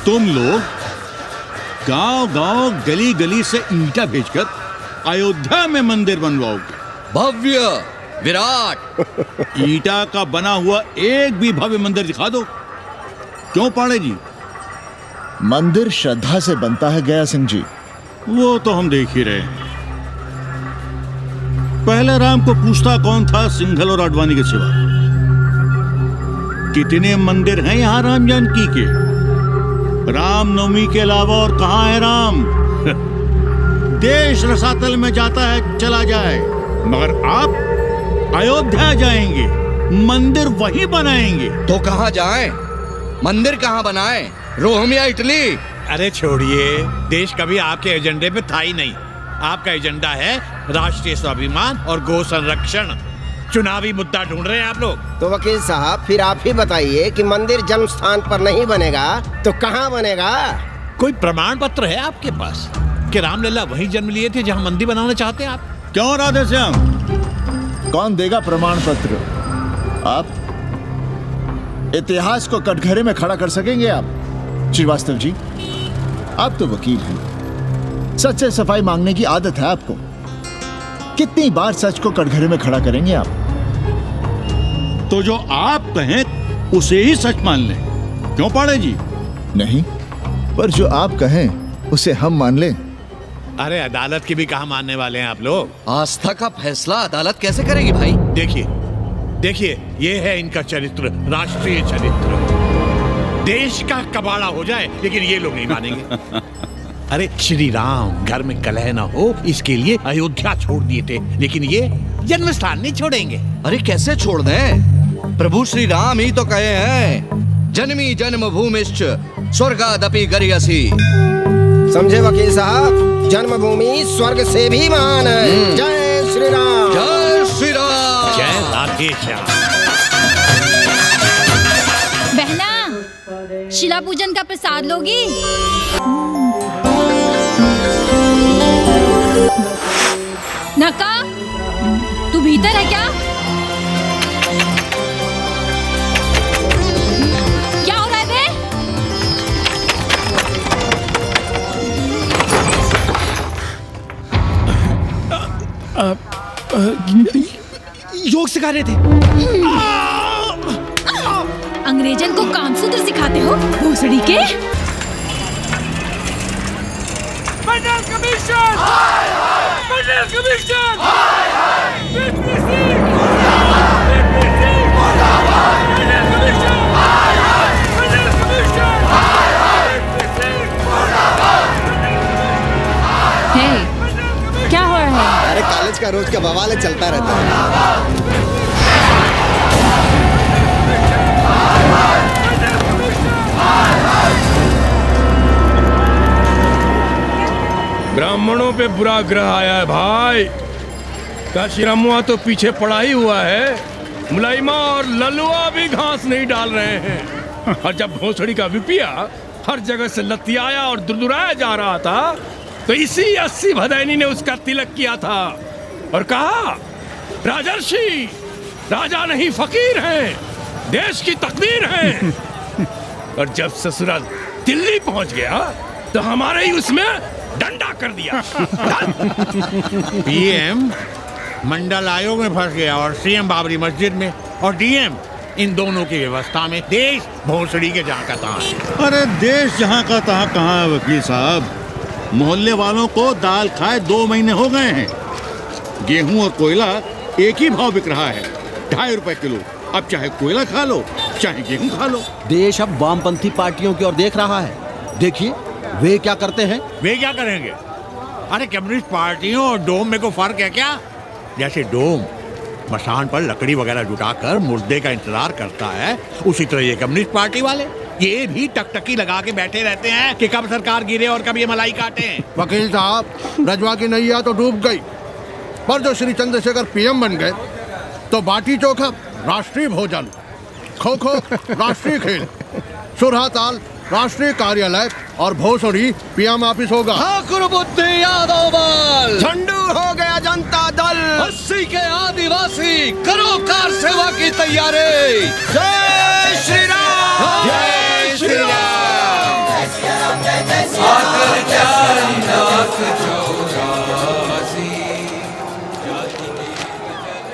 तुम लोग गांव-गांव, गली-गली से ईंटा भेजकर अयोध्या में मंदिर बनवाओगे। भव्य, विराट। ईंटा का बना हुआ एक भी भव्य मंदिर दिखा दो। क्यों पाड़े जी? मंदिर श्रद्धा से बनता है गया सिंह जी। वो तो हम देख ही रहे हैं। पहले राम को पूछता कौन था सिंघल और आडवाणी के सिवा? कितने मंदिर हैं यहाँ राम जानकी के? रामनवमी के अलावा और कहाँ है राम? देश रसातल में जाता है चला जाए, मगर आप अयोध्या जाएंगे, मंदिर वहीं बनाएंगे। तो कहाँ जाएं? मंदिर कहाँ बनाएं? रोम या इटली? अरे छोड़िए, देश कभी आपके एजेंडे पे था ही नहीं। आपका एजेंडा है राष्ट्रीय स्वाभिमान और गौ संरक्षण। चुनावी मुद्दा ढूंढ रहे हैं आप लोग। तो वकील साहब फिर आप ही बताइए कि मंदिर जन्म स्थान पर नहीं बनेगा तो कहाँ बनेगा? कोई प्रमाण पत्र है आपके पास कि रामलला वहीं जन्म लिए थे जहां मंदिर बनाना चाहते हैं आप? क्यों राधेश्याम? कौन देगा प्रमाण पत्र? आप इतिहास को कटघरे में खड़ा कर सकेंगे आप? श्रीवास्तव जी, आप तो वकील हैं, सच से सफाई मांगने की आदत है आपको। कितनी बार सच को कटघरे में खड़ा करेंगे आप? तो जो आप कहें उसे ही सच मान लें, क्यों पाड़े जी? नहीं, पर जो आप कहें उसे हम मान लें। अरे अदालत की भी कहा मानने वाले हैं आप लोग? आस्था का फैसला अदालत कैसे करेगी भाई? देखिए ये है इनका चरित्र, राष्ट्रीय चरित्र। देश का कबाड़ा हो जाए लेकिन ये लोग नहीं मानेंगे। अरे श्री राम घर में कलह ना हो इसके लिए अयोध्या छोड़ दिए थे, लेकिन ये जन्म स्थान नहीं छोड़ेंगे। अरे कैसे छोड़ दें? प्रभु श्री राम ही तो कहे हैं, जन्मी जन्मभूमिश्च स्वर्गादपि गरियसी। समझे वकील साहब, जन्मभूमि स्वर्ग से भी महान है। जय श्री राम। जय श्री राम। जय राधे श्याम। बहना, शिला पूजन का प्रसाद लोगी? नका, तू भीतर है क्या? क्या हो रहा है बे? योग सिखा रहे थे। अंग्रेजन को कामसूत्र सिखाते हो भोसड़ी के? मंडल कमीशन! मंडल कमीशन! क्या हो रहा है? अरे कॉलेज का रोज का बवाल चलता रहता है। ब्राह्मणों पे बुरा ग्रह आया है भाई। काशीरामुआ तो पीछे पड़ा ही हुआ है, मुलाइमा और ललुआ भी घास नहीं डाल रहे हैं। और जब भोसड़ी का विपिया हर जगह से लतियाया और दुरदुराया जा रहा था तो इसी 80 भदैनी ने उसका तिलक किया था और कहा, राजर्षि राजा नहीं फकीर हैं, देश की तकदीर हैं। और जब ससुराल दिल्ली पहुंच गया तो हमारे ही उसमें डंडा कर दिया। पीएम मंडल आयोग में फंस गया और सीएम बाबरी मस्जिद में, और डीएम इन दोनों की व्यवस्था में। देश भोसड़ी के जहाँ का तहाँ है। अरे देश जहाँ का तहाँ कहाँ है वकील साहब? मोहल्ले वालों को दाल खाए 2 महीने हो गए हैं। गेहूं और कोयला एक ही भाव बिक रहा है, 2.5 रुपए किलो। अब चाहे कोयला खा लो चाहे गेहूं खा लो। देश अब वामपंथी पार्टियों की ओर देख रहा है। देखिए वे क्या करते हैं। वे क्या करेंगे? अरे कम्युनिस्ट पार्टियों और डोम में को फर्क है क्या? जैसे डोम मसान पर लकड़ी वगैरह जुटाकर मुर्दे का इंतजार करता है, उसी तरह ये कम्युनिस्ट पार्टी वाले ये भी टकटकी लगा के बैठे रहते हैं कि कब सरकार गिरे और कब ये मलाई काटे। वकील साहब, रजवा की नैया तो डूब गई, पर जो श्री चंद्रशेखर पीएम बन गए तो बाटी चोखा राष्ट्रीय भोजन, खो खो राष्ट्रीय खेल, सुरहा ताल राष्ट्रीय कार्यालय और भोसड़ी पीएम ऑफिस होगा। ठाकुर बुद्धि यादव बल, झंडू हो गया जनता दल, 80 के आदिवासी करो कार सेवा की तैयारी। जय श्री राम। जय श्री राम।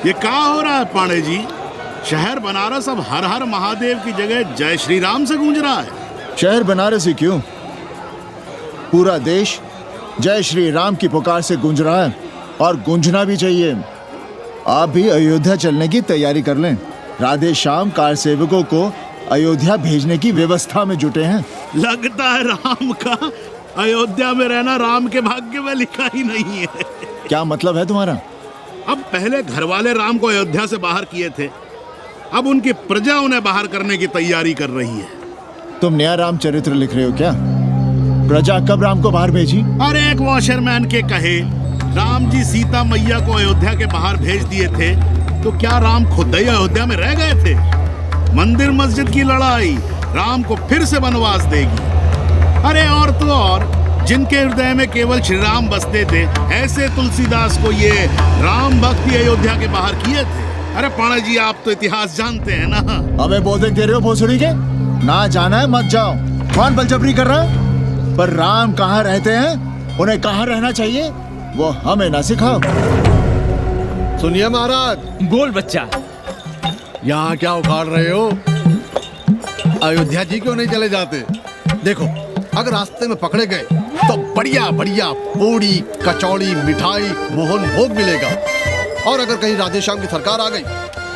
ये क्या हो रहा है पांडे जी? शहर बनारस अब हर हर महादेव की जगह जय श्री राम से गूंज रहा है। शहर बनारस ही क्यों, पूरा देश जय श्री राम की पुकार से गूंज रहा है और गूंजना भी चाहिए। आप भी अयोध्या चलने की तैयारी कर लें। राधे श्याम कार सेवकों को अयोध्या भेजने की व्यवस्था में जुटे हैं। लगता है राम का अयोध्या में रहना राम के भाग्य में लिखा ही नहीं है। क्या मतलब है तुम्हारा? अब पहले घर वाले राम को अयोध्या से बाहर किए थे, अब उनकी प्रजा उन्हें बाहर करने की तैयारी कर रही है। तुम नया रामचरित्र लिख रहे हो क्या? प्रजा कब राम को बाहर भेजी? और एक वॉशरमैन के कहे राम जी सीता मैया को अयोध्या के बाहर भेज दिए थे तो क्या राम खुद ही अयोध्या में रह गए थे? मंदिर मस्जिद की लड़ाई राम को फिर से वनवास देगी। अरे और तो और, जिनके हृदय में केवल श्री राम बसते थे, ऐसे तुलसीदास को ये राम भक्ति अयोध्या के बाहर किए थे। अरे पाणा जी, आप तो इतिहास जानते हैं ना। हमें बोधक दे रहे हो भोसड़ी के? ना जाना है मत जाओ। कौन बलजबरी कर रहा है? पर राम कहाँ रहते हैं, उन्हें कहाँ रहना चाहिए, वो हमें ना सिखाओ। सुनिए महाराज। बोल बच्चा। यहाँ क्या उखाड़ रहे हो? अयोध्या जी क्यों नहीं चले जाते? देखो, अगर रास्ते में पकड़े गए तो बढ़िया बढ़िया पूड़ी कचौड़ी मिठाई मोहन भोग मिलेगा। और अगर कहीं राधेश्याम की सरकार आ गई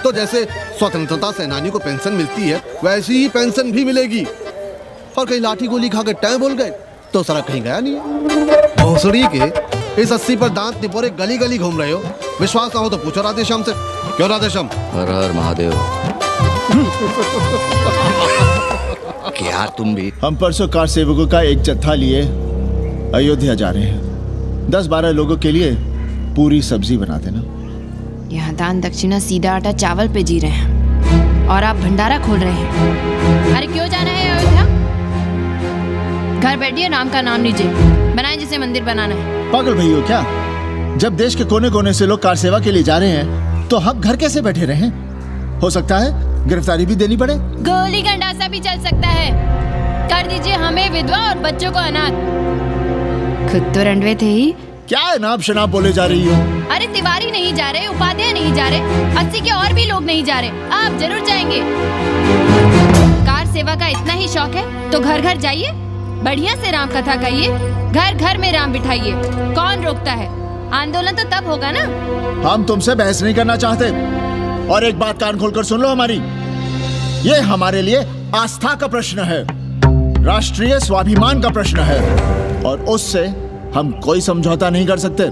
तो जैसे स्वतंत्रता सेनानी को पेंशन मिलती है वैसी ही पेंशन भी मिलेगी। और कहीं लाठी गोली खा के टै बोल गए तो सारा कहीं गया नहीं है। भोसड़ी के इस 80 पर दांत निपोरे गली गली घूम रहे हो। विश्वास ना हो तो पूछो राधेश्याम से। क्यों राधेश्याम? हर हर महादेव। क्या तुम भी? हम परसों कार सेवकों का एक जत्था लिए अयोध्या जा रहे हैं। 10-12 लोगों के लिए पूरी सब्जी बना देना। यहाँ दान दक्षिणा सीधा आटा चावल पे जी रहे हैं और आप भंडारा खोल रहे हैं। अरे क्यों जाना है अयोध्या? घर बैठिए, राम का नाम लीजिए, बनाए जिसे मंदिर बनाना है। पागल भई हो क्या? जब देश के कोने कोने से लोग कार सेवा के लिए जा रहे हैं तो हम घर कैसे बैठे रहें? हो सकता है गिरफ्तारी भी देनी पड़े। गोली गंडासा भी चल सकता है। कर दीजिए हमें विधवा और बच्चों को अनाथ। खुद तो रंडवे थे ही। क्या नाप शनाप बोले जा रही हो? अरे तिवारी नहीं जा रहे, उपाध्याय नहीं जा रहे, 80 के और भी लोग नहीं जा रहे। आप जरूर जाएंगे। कार सेवा का इतना ही शौक है तो घर घर जाइए, बढ़िया से राम कथा कहिए, घर घर में राम बिठाइए। कौन रोकता है? आंदोलन तो तब होगा ना। हम तुमसे बहस नहीं करना चाहते। और एक बात कान खोलकर सुन लो हमारी, ये हमारे लिए आस्था का प्रश्न है, राष्ट्रीय स्वाभिमान का प्रश्न है और उससे हम कोई समझौता नहीं कर सकते।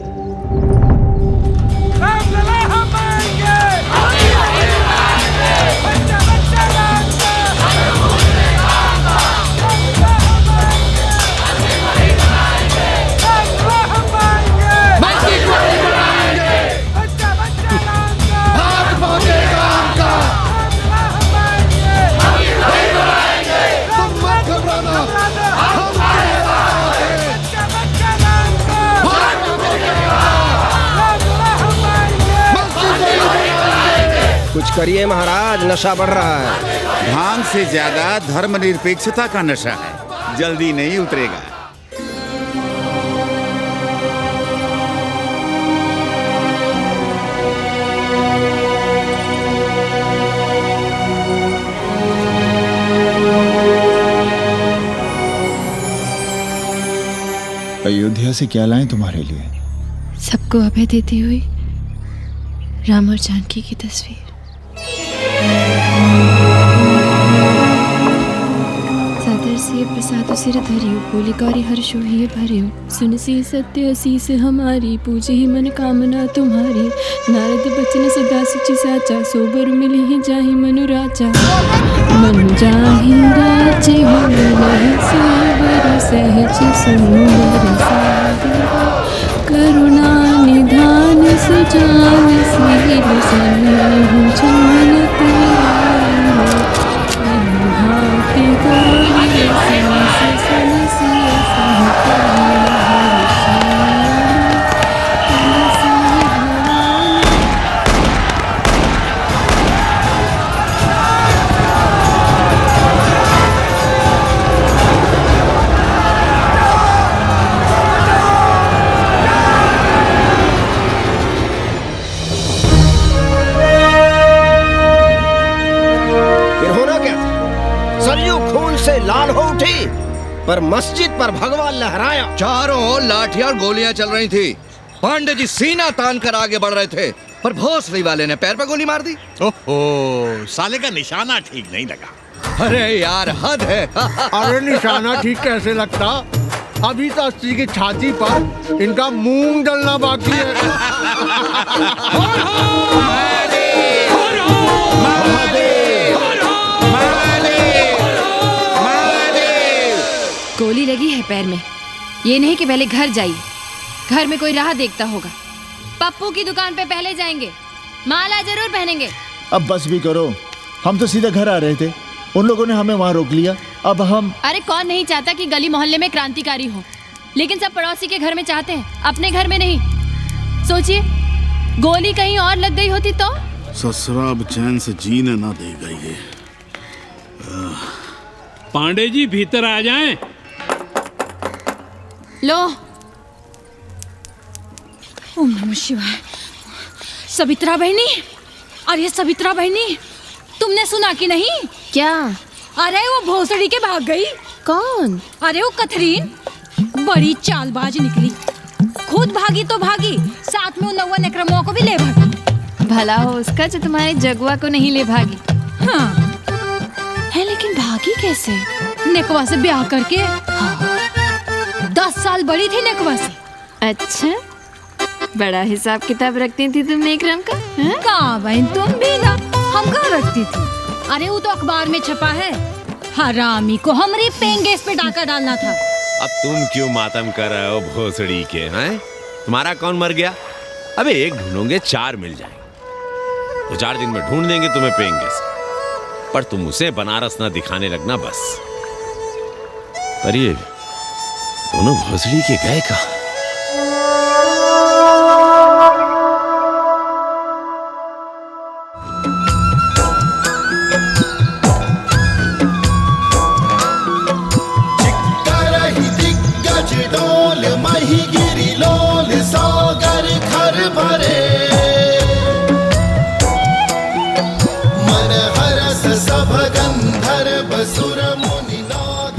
कुछ करिए महाराज, नशा बढ़ रहा है। भांग से ज्यादा धर्मनिरपेक्षता का नशा है, जल्दी नहीं उतरेगा। अयोध्या से क्या लाएं तुम्हारे लिए? सबको अभय देती हुई राम और जानकी की तस्वीर। सादर से प्रसाद सिर धरियो, बोली गौरी हर्षो ही भरियो, सुन सी सत्य असीस हमारी, पूजे ही मन कामना तुम्हारी। नारद बचन सदा सच साचा, सोबर मिली ही जाहि मनु राजा। मनु जाहि राजे हो लहि सोबर, सहज सुंदर सादर, करुणा निधान सुजान सील सनेहु जानते भाग्य गौरी सांस सनसिय लाल हो उठी पर मस्जिद पर भगवा लहराया। चारों ओर लाठियां और गोलियां चल रही थी। पांडे जी सीना तान कर आगे बढ़ रहे थे पर भोसड़ी वाले ने पैर पर गोली मार दी। ओहो, साले का निशाना ठीक नहीं लगा। अरे यार हद है। अरे निशाना ठीक कैसे लगता? अभी तो 80 की छाती पर इनका मूंग डलना बाकी है। गोली लगी है पैर में, ये नहीं कि पहले घर जाइए। घर में कोई राह देखता होगा। पप्पू की दुकान पे पहले जाएंगे, माला जरूर पहनेंगे। अब बस भी करो, हम तो सीधे घर आ रहे थे, उन लोगों ने हमें वहाँ रोक लिया। अब हम अरे कौन नहीं चाहता कि गली मोहल्ले में क्रांतिकारी हो, लेकिन सब पड़ोसी के घर में चाहते हैं, अपने घर में नहीं। सोचिए, गोली कहीं और लग गई होती तो। ससुरा अब चैन से जीने ना देगा ये। पांडे जी भीतर आ जाएं। लो। ओम नमः शिवाय। सवित्रा बहनी, अरे सवित्रा बहनी, तुमने सुना कि नहीं? क्या? अरे वो भोसड़ी के भाग गई। कौन? अरे वो कथरीन, बड़ी चालबाज निकली। खुद भागी तो भागी, साथ में उन 90 अक्रमों को भी ले भागी। भला हो उसका जो तुम्हारे जगुआ को नहीं ले भागी। हाँ है, लेकिन भागी कैसे? नेकवा से ब्याह करके। हाँ। 10 साल बड़ी थी नेकवा से। अच्छा, बड़ा हिसाब किताब रखती थी तुम नेकरम का? कहाँ बहन, तुम भी ना, हम कहाँ रखती थी। अरे वो तो अखबार में छपा है, हरामी को हमारी पेंगेस पे डाका डालना था। अब तुम क्यों मातम कर रहे हो भोसड़ी के? हैं, तुम्हारा कौन मर गया? अबे एक ढूंढोगे 4 मिल जाएंगे, तो 4 दिन में ढूंढ देंगे तुम्हें पेंगेस, पर तुम उसे बनारस ना दिखाने लगना बस। पर ये दोनों भोसड़ी के गए कहाँ?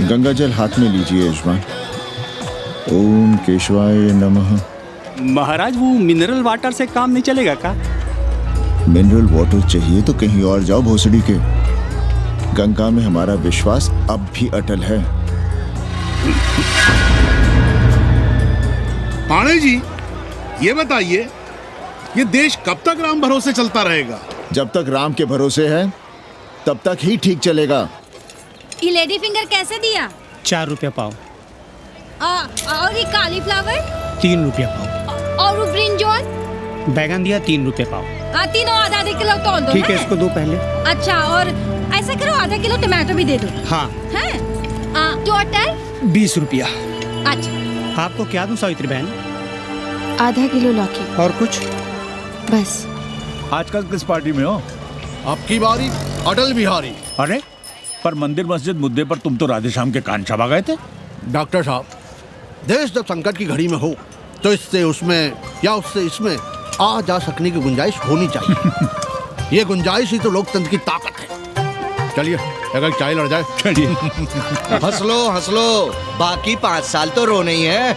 गंगा जल हाथ में लीजिए यजमान। ओम केशवाय नमः। महाराज वो मिनरल वाटर से काम नहीं चलेगा का? मिनरल वाटर चाहिए तो कहीं और जाओ भोसड़ी के। गंगा में हमारा विश्वास अब भी अटल है। पाणे जी, ये बताइए, ये देश कब तक राम भरोसे चलता रहेगा? जब तक राम के भरोसे है तब तक ही ठीक चलेगा। ये लेडी फिंगर कैसे दिया? 4 रुपया पाव। और ये कालीफ्लावर? 3 रुपया पाव। और वो ब्रिंजॉल? बैगन दिया 3 रुपये पाव। तीनों आधा किलो तोल दो। ठीक है, इसको दो पहले। अच्छा, और ऐसा करो आधा किलो टमाटो भी दे दो। हाँ। टोटल 20 रुपया। अच्छा, आपको क्या दूं सावित्री बहन? आधा किलो लौकी। और कुछ? बस। आजकल किस पार्टी में हो? आपकी बारी अटल बिहारी। अरे पर मंदिर मस्जिद मुद्दे पर तुम तो राधे श्याम के कान चबा गए थे। डॉक्टर साहब, देश जब संकट की घड़ी में हो तो इससे उसमें या उससे इसमें आ जा सकने की गुंजाइश होनी चाहिए। ये गुंजाइश ही तो लोकतंत्र की ताकत है। चलिए अगर चाय लड़ जाए। चलिए। हंस लो, बाकी 5 साल तो रोना ही है।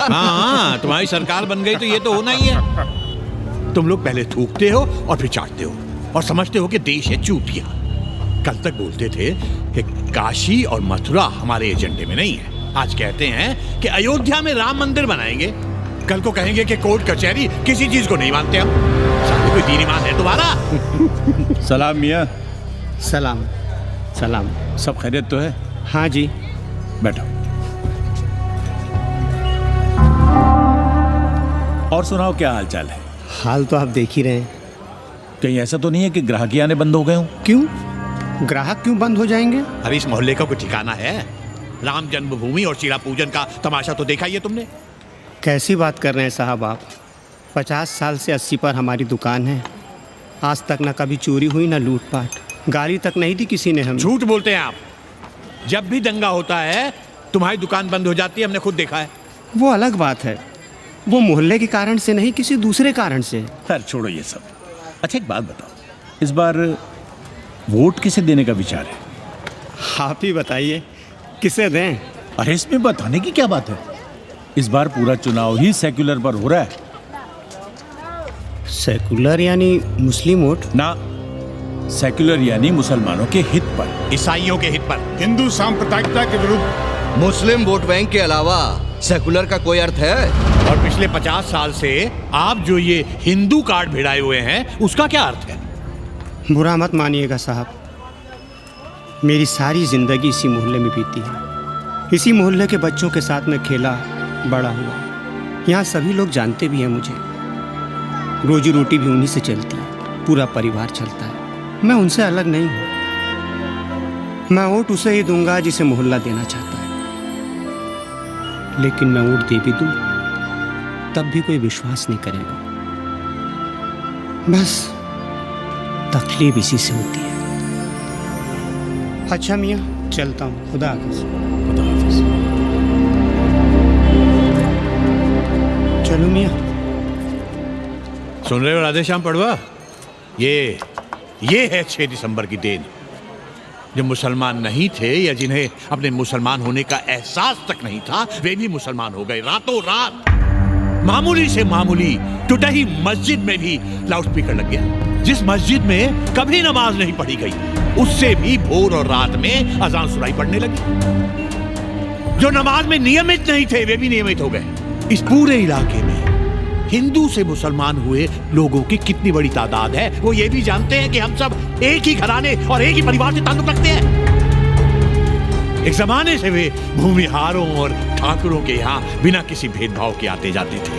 हाँ, तुम्हारी सरकार बन गई तो ये तो होना ही है। तुम लोग पहले थूकते हो और फिर चाटते हो और समझते हो कि देश है चूतिया। कल तक बोलते थे कि काशी और मथुरा हमारे एजेंडे में नहीं है, आज कहते हैं कि अयोध्या में राम मंदिर बनाएंगे, कल को कहेंगे कि कोर्ट कचहरी किसी चीज को नहीं मानते हम। सामने कोई दीन ईमान है तुम्हारा? सलाम मियाँ। सलाम। सलाम। सब खैरियत तो है? हाँ जी। बैठो। और सुनाओ, क्या हाल चाल है? हाल तो आप देख ही रहे हैं। कहीं ऐसा तो नहीं है कि ग्राहकी आने बंद हो गए हों? क्यों? ग्राहक क्यों बंद हो जाएंगे? अरे इस मोहल्ले का कोई ठिकाना है? राम जन्मभूमि और शीला पूजन का तमाशा तो देखा ही है तुमने। कैसी बात कर रहे हैं साहब आप? 50 साल से 80 पर हमारी दुकान है, आज तक ना कभी चोरी हुई ना लूटपाट, गाली तक नहीं दी किसी ने हमें। झूठ बोलते हैं आप। जब भी दंगा होता है तुम्हारी दुकान बंद हो जाती है, हमने खुद देखा है। वो अलग बात है, वो मोहल्ले के कारण से नहीं, किसी दूसरे कारण से। खैर छोड़ो ये सब। अच्छा एक बात बताओ, इस बार वोट किसे देने का विचार है? आप ही बताइए, किसे दें? अरे इसमें बताने की क्या बात है, इस बार पूरा चुनाव ही सेक्युलर पर हो रहा है। सेक्युलर यानी मुस्लिम वोट? ना, सेक्युलर यानी मुसलमानों के हित पर, ईसाइयों के हित पर, हिंदू सांप्रदायिकता के विरुद्ध। मुस्लिम वोट बैंक के अलावा सेकुलर का कोई अर्थ है? और पिछले 50 साल से आप जो ये हिंदू कार्ड भिड़ाए हुए हैं उसका क्या अर्थ है? बुरा मत मानिएगा साहब, मेरी सारी जिंदगी इसी मोहल्ले में बीती है, इसी मोहल्ले के बच्चों के साथ में खेला बड़ा हुआ, यहाँ सभी लोग जानते भी हैं मुझे। रोजी रोटी भी उन्हीं से चलती है, पूरा परिवार चलता है। मैं उनसे अलग नहीं हूँ। मैं वोट उसे ही दूंगा जिसे मोहल्ला देना चाहता है, लेकिन मैं वोट दे भी दूँ तब भी कोई विश्वास नहीं करेगा। बस तकलीफ इसी से होती है। अच्छा मियाँ, चलता हूँ। खुदा हाफिज। खुदा हाफिज। चलो मियाँ। सुन रहे हो राधेश्याम पड़वा? ये है 6 दिसंबर की देन। जो मुसलमान नहीं थे या जिन्हें अपने मुसलमान होने का एहसास तक नहीं था, वे भी मुसलमान हो गए रातों रात। मामूली से मामूली टूटी मस्जिद में भी लाउडस्पीकर लग गया। जिस मस्जिद में कभी नमाज नहीं पढ़ी गई, उससे भी भोर और रात में अजान सुनाई पड़ने लगी। जो नमाज में नियमित नहीं थे, वे भी नियमित हो गए। इस पूरे इलाके में हिंदू से मुसलमान हुए लोगों की कितनी बड़ी तादाद है, वो ये भी जानते हैं कि हम सब एक ही घराने और एक ही परिवार से ताल्लुक रखते हैं। एक जमाने से वे भूमिहारों और ठाकुरों के यहाँ बिना किसी भेदभाव के आते जाते थे।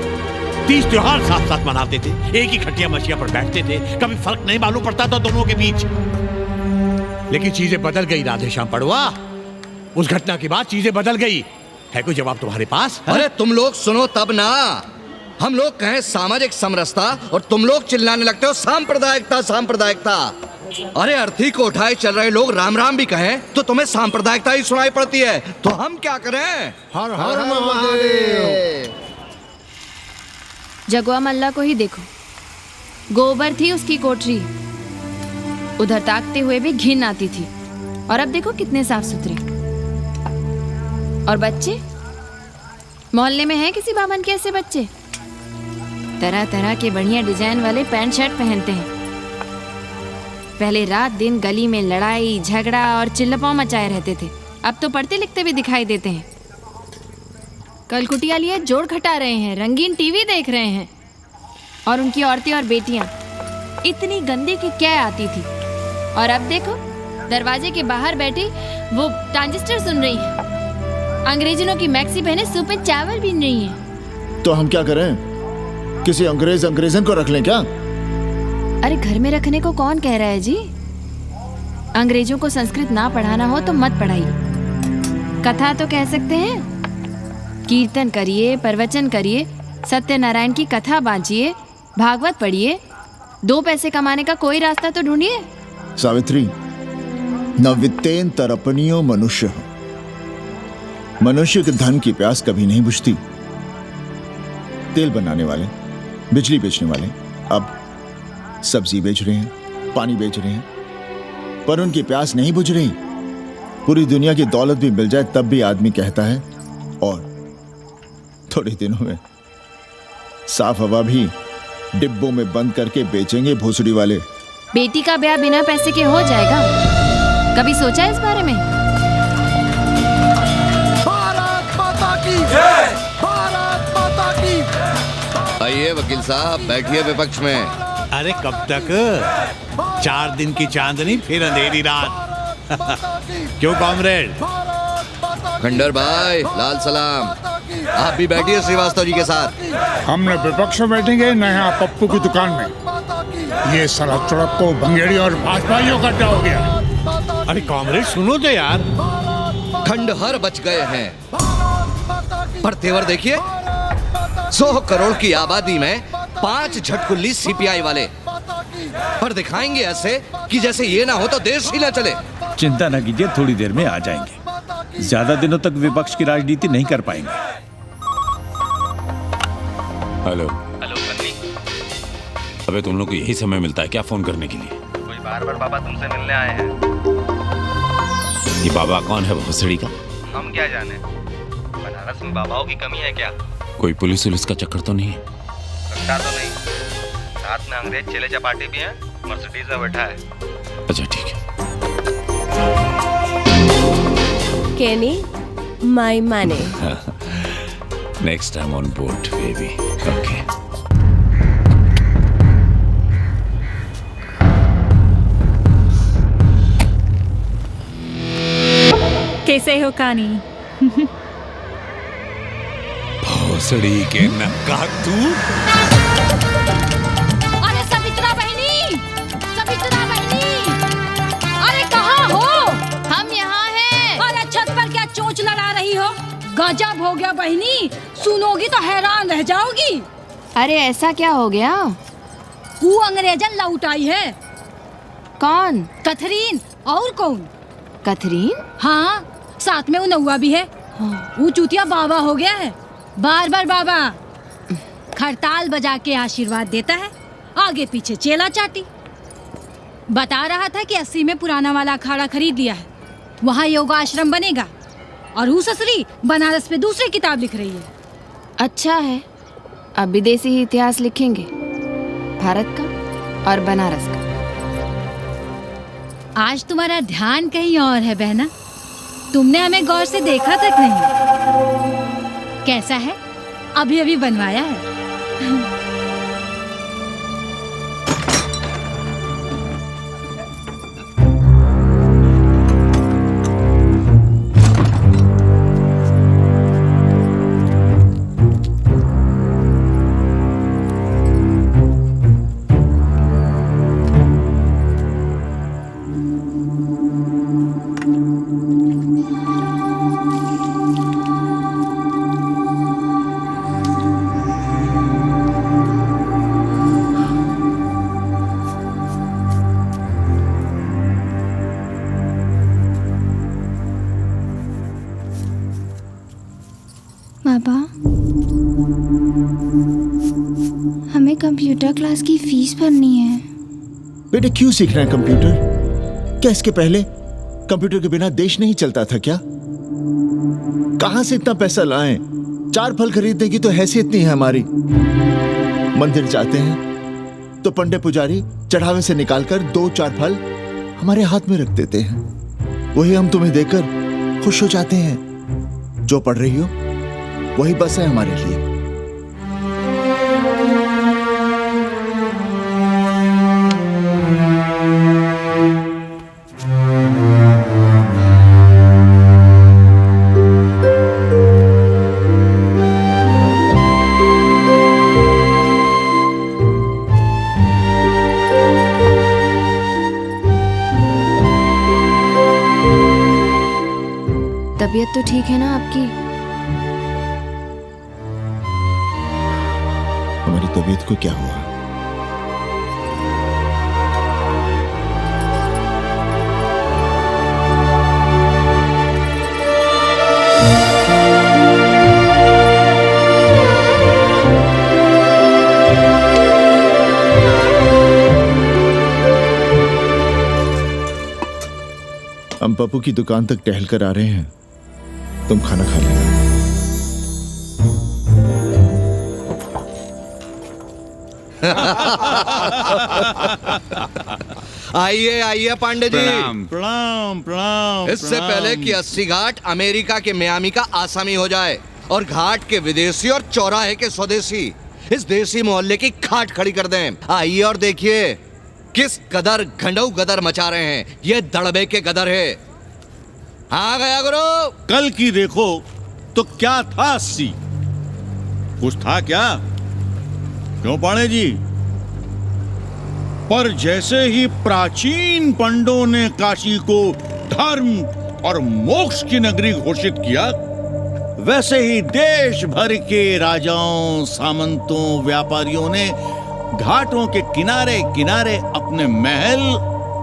30 त्योहार साथ साथ मनाते थे, एक ही खटिया मछिया पर बैठते थे, कभी फर्क नहीं मालूम पड़ता था दोनों के बीच। लेकिन चीजें बदल गई राधेश्याम पड़वा। उस घटना के बाद चीजें बदल गई। है कोई जवाब तुम्हारे पास? अरे तुम लोग सुनो तब ना। हम लोग कहें सामाजिक समरसता और तुम लोग चिल्लाने लगते हो सांप्रदायिकता सांप्रदायिकता। अरे अर्थी को उठाए चल रहे लोग राम राम भी कहें तो तुम्हें सांप्रदायिकता ही सुनाई पड़ती है। तो हम क्या करें? हर हर महादेव। जगुआ मल्ला को ही देखो, गोबर थी उसकी कोठरी, उधर ताकते हुए भी घिन आती थी, और अब देखो कितने साफ सुथरे। और बच्चे, मोहल्ले में हैं किसी बामन के ऐसे बच्चे? तरह तरह के बढ़िया डिजाइन वाले पैंट शर्ट पहनते हैं। पहले रात दिन गली में लड़ाई झगड़ा और चिल्लपाव मचाए रहते थे, अब तो पढ़ते लिखते भी दिखाई देते हैं। कल कुटिया लिए जोड़ खटा रहे हैं, रंगीन टीवी देख रहे हैं, और उनकी औरतें और बेटियां इतनी गंदी की क्या आती थी, और अब देखो दरवाजे के बाहर बैठी वो ट्रांजिस्टर सुन रही है। अंग्रेजनों की मैक्सी पहने सूप में चावल भी नहीं है। तो हम क्या करें? किसी अंग्रेजन को रख लें क्या? अरे घर में रखने को कौन कह रहा है जी? अंग्रेजों को संस्कृत ना पढ़ाना हो तो मत पढ़ाइए। कथा तो कह सकते हैं, कीर्तन करिए, प्रवचन करिए, सत्यनारायण की कथा बांचिए, भागवत पढ़िए, 2 पैसे कमाने का कोई रास्ता तो ढूंढिए। सावित्री, न वित्तेन तरपनियो मनुष्य। मनुष्य के धन की प्यास कभी नहीं बुझती। तेल बनाने वाले, बिजली बेचने वाले अब सब्जी बेच रहे हैं, पानी बेच रहे हैं, पर उनकी प्यास नहीं बुझ रही। पूरी दुनिया की दौलत भी मिल जाए तब भी आदमी कहता है, और थोड़े दिनों में साफ हवा भी डिब्बों में बंद करके बेचेंगे भोसड़ी वाले। बेटी का ब्याह बिना पैसे के हो जाएगा? कभी सोचा है इस बारे में? भारत माता की जय! भारत माता की! आइए वकील साहब, बैठिए विपक्ष में। अरे कब तक? 4 दिन की चांदनी फिर अंधेरी रात। क्यों कॉमरेड? खंडर भाई, लाल सलाम। आप भी बैठिए श्रीवास्तव जी के साथ। हमने विपक्ष में बैठेंगे न यहाँ पप्पू की दुकान में। ये सड़क चौड़क को भंगेड़ी और भाजपाइयों का अड्डा हो गया। अरे कॉमरेड सुनो तो यार। खंडहर बच गए हैं, पर तेवर देखिए, 100 करोड़ की आबादी में 5 झटकुल्ली सीपीआई वाले, पर दिखाएंगे ऐसे कि जैसे ये ना हो तो देश ही ना चले। चिंता न कीजिए, थोड़ी देर में आ जाएंगे। ज्यादा दिनों तक विपक्ष की राजनीति नहीं कर पाएंगे। हेलो हेलो बन्नी। अबे तुम लोग को यही समय मिलता है क्या फोन करने के लिए? कोई बार-बार बाबा तुमसे मिलने आए हैं। ये बाबा कौन है भोसड़ी का? हम क्या जाने, बनारस में बाबाओं की कमी है क्या? कोई पुलिस का चक्कर तो नहीं है? लगता तो नहीं। साथ में अंग्रेज चेले चपाटी भी हैं, मर्सिडीज में बैठा है। अच्छा ठीक है। Kenny, my money. Next time on board, baby. Okay. कैसे हो कानी? भोसड़ी के नक्का तू। अरे सवित्रा बहनी, सवित्रा बहनी, अरे कहाँ हो? हम यहाँ हैं। अरे छत पर क्या चोंच लड़ा रही हो? गजब हो गया बहनी, सुनोगी तो हैरान रह जाओगी। अरे ऐसा क्या हो गया? वो अंग्रेजन लौट आई है। कौन? कथरीन। और कौन? कथरीन? हाँ, साथ में वो नौवा भी है। वो चूतिया बाबा हो गया है। बार बार बाबा खड़ताल बजा के आशीर्वाद देता है, आगे पीछे चेला चाटी। बता रहा था कि 80 में पुराना वाला अखाड़ा खरीद लिया है, वहाँ योगा आश्रम बनेगा। और वो ससुरी बनारस में दूसरी किताब लिख रही है। अच्छा है, अब विदेशी ही इतिहास लिखेंगे, भारत का और बनारस का। आज तुम्हारा ध्यान कहीं और है बहना, तुमने हमें गौर से देखा तक नहीं। कैसा है? अभी अभी बनवाया है। पापा, हमें कंप्यूटर क्लास की फीस भरनी है। बेटे क्यों सीखना है कंप्यूटर? क्या इसके पहले कंप्यूटर के बिना देश नहीं चलता था क्या? कहां से इतना पैसा लाएं? 4 फल खरीदने की तो हैसियत नहीं है हमारी। मंदिर जाते हैं तो पंडे पुजारी चढ़ावे से निकालकर 2-4 फल हमारे हाथ में रख देते हैं, वही हम तुम्हें देकर खुश हो जाते हैं। जो पढ़ रही हो वही बस है हमारे लिए। तबीयत तो ठीक है ना आपकी? हमारी तबीयत को क्या हुआ? हम पप्पू की दुकान तक टहल कर आ रहे हैं, तुम खाना खा लेना। आइए आइए पांडे जी। प्रणाम प्रणाम प्रणाम। इससे पहले कि 80 घाट अमेरिका के मियामी का आसामी हो जाए और घाट के विदेशी और चौराहे के स्वदेशी इस देसी मोहल्ले की खाट खड़ी कर दें, आइए और देखिए किस कदर घंडऊ गदर मचा रहे हैं। ये दड़बे के गदर है। हाँ गया गुरु। कल की देखो तो क्या था 80? कुछ था क्या? क्यों पांडे जी? पर जैसे ही प्राचीन पंडों ने काशी को धर्म और मोक्ष की नगरी घोषित किया, वैसे ही देश भर के राजाओं, सामंतों, व्यापारियों ने घाटों के किनारे किनारे अपने महल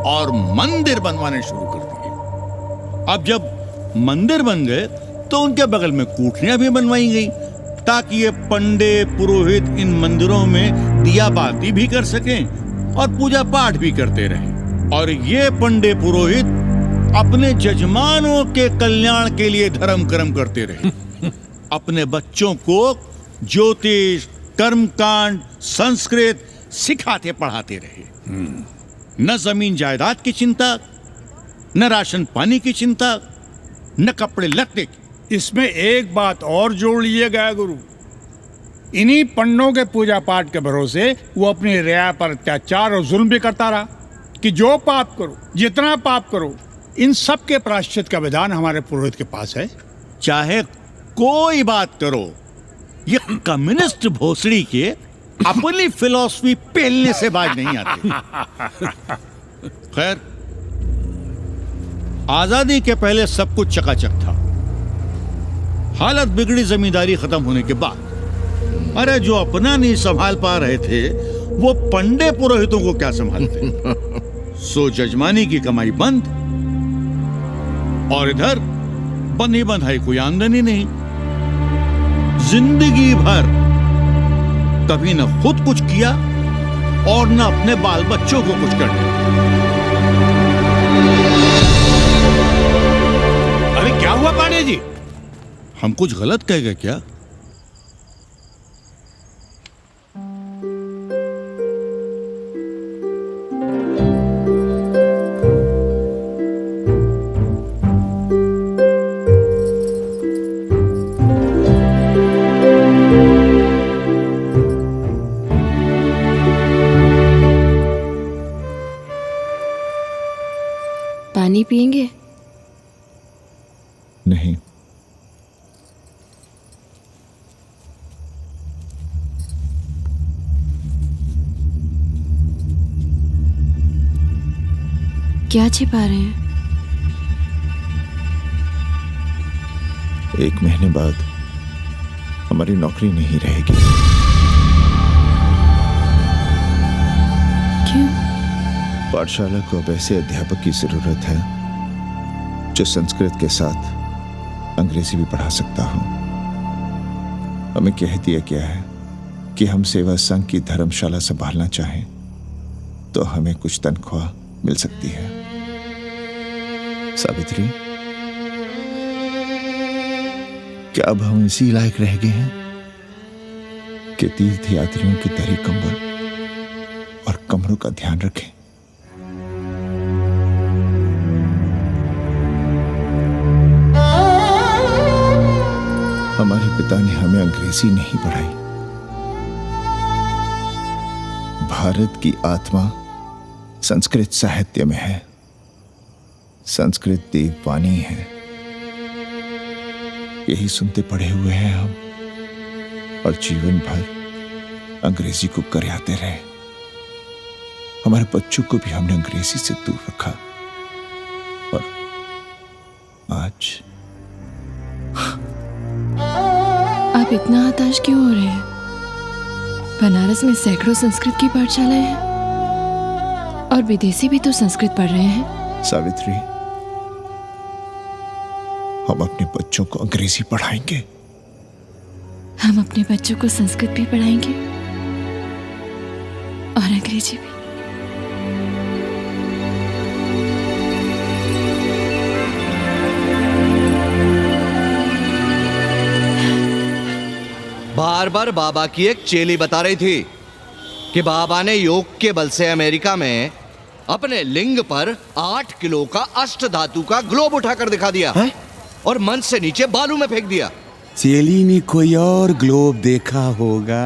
और मंदिर बनवाने शुरू कर दिए। अब जब मंदिर बन गए तो उनके बगल में कोठरियां भी बनवाई गई ताकि ये पंडे पुरोहित इन मंदिरों में दिया बाती भी कर सकें और पूजा पाठ भी करते रहें। और ये पंडे पुरोहित अपने जजमानों के कल्याण के लिए धर्म कर्म करते रहे। अपने बच्चों को ज्योतिष, कर्मकांड, संस्कृत सिखाते पढ़ाते रहे। न जमीन जायदाद की चिंता, न राशन पानी की चिंता, न कपड़े लत्ते की। इसमें एक बात और जोड़ लिएगा गुरु, इन्हीं पंडों के पूजा पाठ के भरोसे वो अपनी रिया पर अत्याचार और जुल्म भी करता रहा कि जो पाप करो, जितना पाप करो, इन सब के प्रायश्चित का विधान हमारे पुरोहित के पास है। चाहे कोई बात करो, ये कम्युनिस्ट भोसड़ी के अपनी फिलॉसफी पेलने से बाज नहीं आती। खैर, आजादी के पहले सब कुछ चकाचक था। हालत बिगड़ी जमींदारी खत्म होने के बाद। अरे जो अपना नहीं संभाल पा रहे थे वो पंडे पुरोहितों को क्या संभालते। सो जजमानी की कमाई बंद, और इधर बंधी बंधाई कोई आमदनी नहीं। जिंदगी भर कभी न खुद कुछ किया और न अपने बाल बच्चों को कुछ कर दिया। अरे क्या हुआ पांडे जी? हम कुछ गलत कह गए क्या? पानी पिएंगे? नहीं। क्या छिपा रहे हैं? 1 महीने बाद हमारी नौकरी नहीं रहेगी। क्यों? पाठशाला को अब ऐसे अध्यापक की जरूरत है जो संस्कृत के साथ अंग्रेजी भी पढ़ा सकता हो। हमें कह दिया गया है कि हम सेवा संघ की धर्मशाला संभालना चाहें तो हमें कुछ तनख्वाह मिल सकती है। सावित्री, क्या अब हम इसी लायक रह गए हैं कि तीर्थ यात्रियों की दरी कंबल और कमरों का ध्यान रखें? हमारे पिता ने हमें अंग्रेजी नहीं पढ़ाई। भारत की आत्मा संस्कृत साहित्य में है। संस्कृत देववाणी है। यही सुनते पढ़े हुए हैं हम, और जीवन भर अंग्रेजी को करियाते रहे। हमारे बच्चों को भी हमने अंग्रेजी से दूर रखा, और आज आप इतना हताश क्यों हो रहे हैं? बनारस में सैकड़ों संस्कृत की पाठशालाएं हैं और विदेशी भी तो संस्कृत पढ़ रहे हैं। सावित्री, हम अपने बच्चों को अंग्रेजी पढ़ाएंगे। हम अपने बच्चों को संस्कृत भी पढ़ाएंगे और अंग्रेजी भी। बार बार बाबा की एक चेली बता रही थी कि बाबा ने योग के बल से अमेरिका में अपने लिंग पर 8 किलो का अष्ट धातु का ग्लोब उठाकर दिखा दिया है? और मंच से नीचे बालू में फेंक दिया। चेली ने कोई और ग्लोब देखा होगा।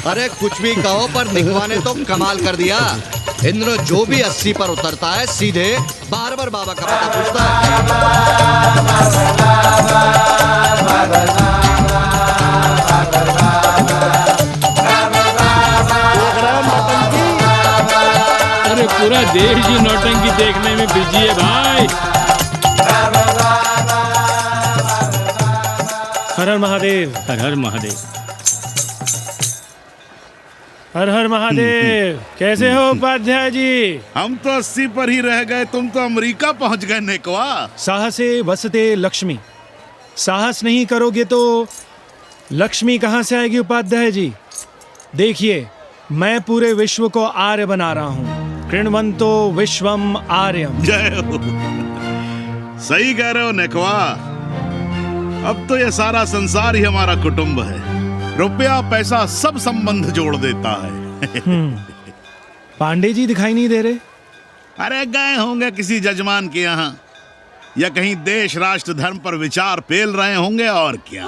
अरे कुछ भी कहो, पर निकवा ने तो कमाल कर दिया। इंद्र जो भी 80 पर उतरता है सीधे बार बार बाबा का पता पूछता अरे पूरा देश ही नौटंकी देखने में बिजी है भाई। हर हर महादेव। हर हर महादेव। हर हर महादेव। कैसे हो उपाध्याय जी? हम तो 80 पर ही रह गए, तुम तो अमेरिका पहुंच गए नेकवा। साहसे वसते लक्ष्मी। साहस नहीं करोगे तो लक्ष्मी कहाँ से आएगी उपाध्याय जी? देखिए, मैं पूरे विश्व को आर्य बना रहा हूँ। कृण्वन्तो विश्वम आर्यम। जय हो। सही कह रहे हो नेकवा। अब तो ये सारा संसार ही हमारा कुटुंब है। रुपया पैसा सब संबंध जोड़ देता है। पांडे जी दिखाई नहीं दे रहे? अरे गए होंगे किसी जजमान के यहाँ, या कहीं देश राष्ट्र धर्म पर विचार पेल रहे होंगे, और क्या।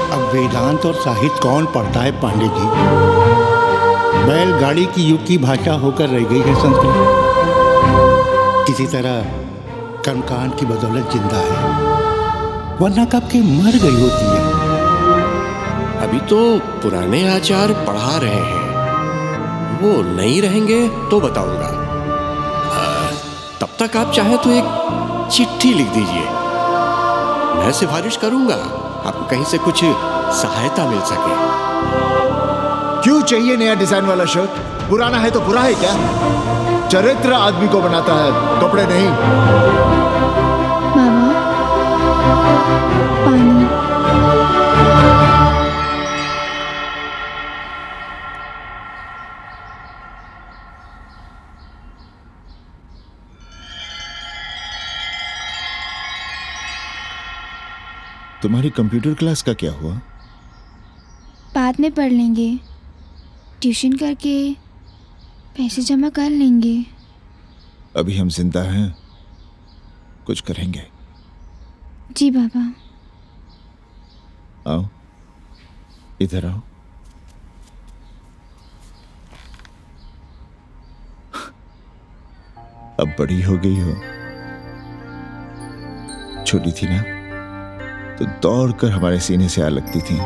अब वेदांत और साहित्य कौन पढ़ता है पांडे जी? बैलगाड़ी की युग की भाषा होकर रह गई है संस्कृत। किसी तरह कर्मकांड की बदौलत जिंदा है, वरना कब के मर गई होती है। अभी तो पुराने आचार पढ़ा रहे हैं, वो नहीं रहेंगे तो बताऊंगा। तब तक आप चाहें तो एक चिट्ठी लिख दीजिए, मैं सिफारिश करूंगा आपको कहीं से कुछ सहायता मिल सके। क्यों चाहिए नया डिजाइन वाला शर्ट? पुराना है तो बुरा है क्या? चरित्र आदमी को बनाता है, कपड़े नहीं। मामा, पानी। तुम्हारी कंप्यूटर क्लास का क्या हुआ? बाद में पढ़ लेंगे, ट्यूशन करके पैसे जमा कर लेंगे। अभी हम जिंदा हैं, कुछ करेंगे। जी बाबा। आओ, इधर आओ। अब बड़ी हो गई हो, छोटी थी ना तो दौड़ कर हमारे सीने से आ लगती थी।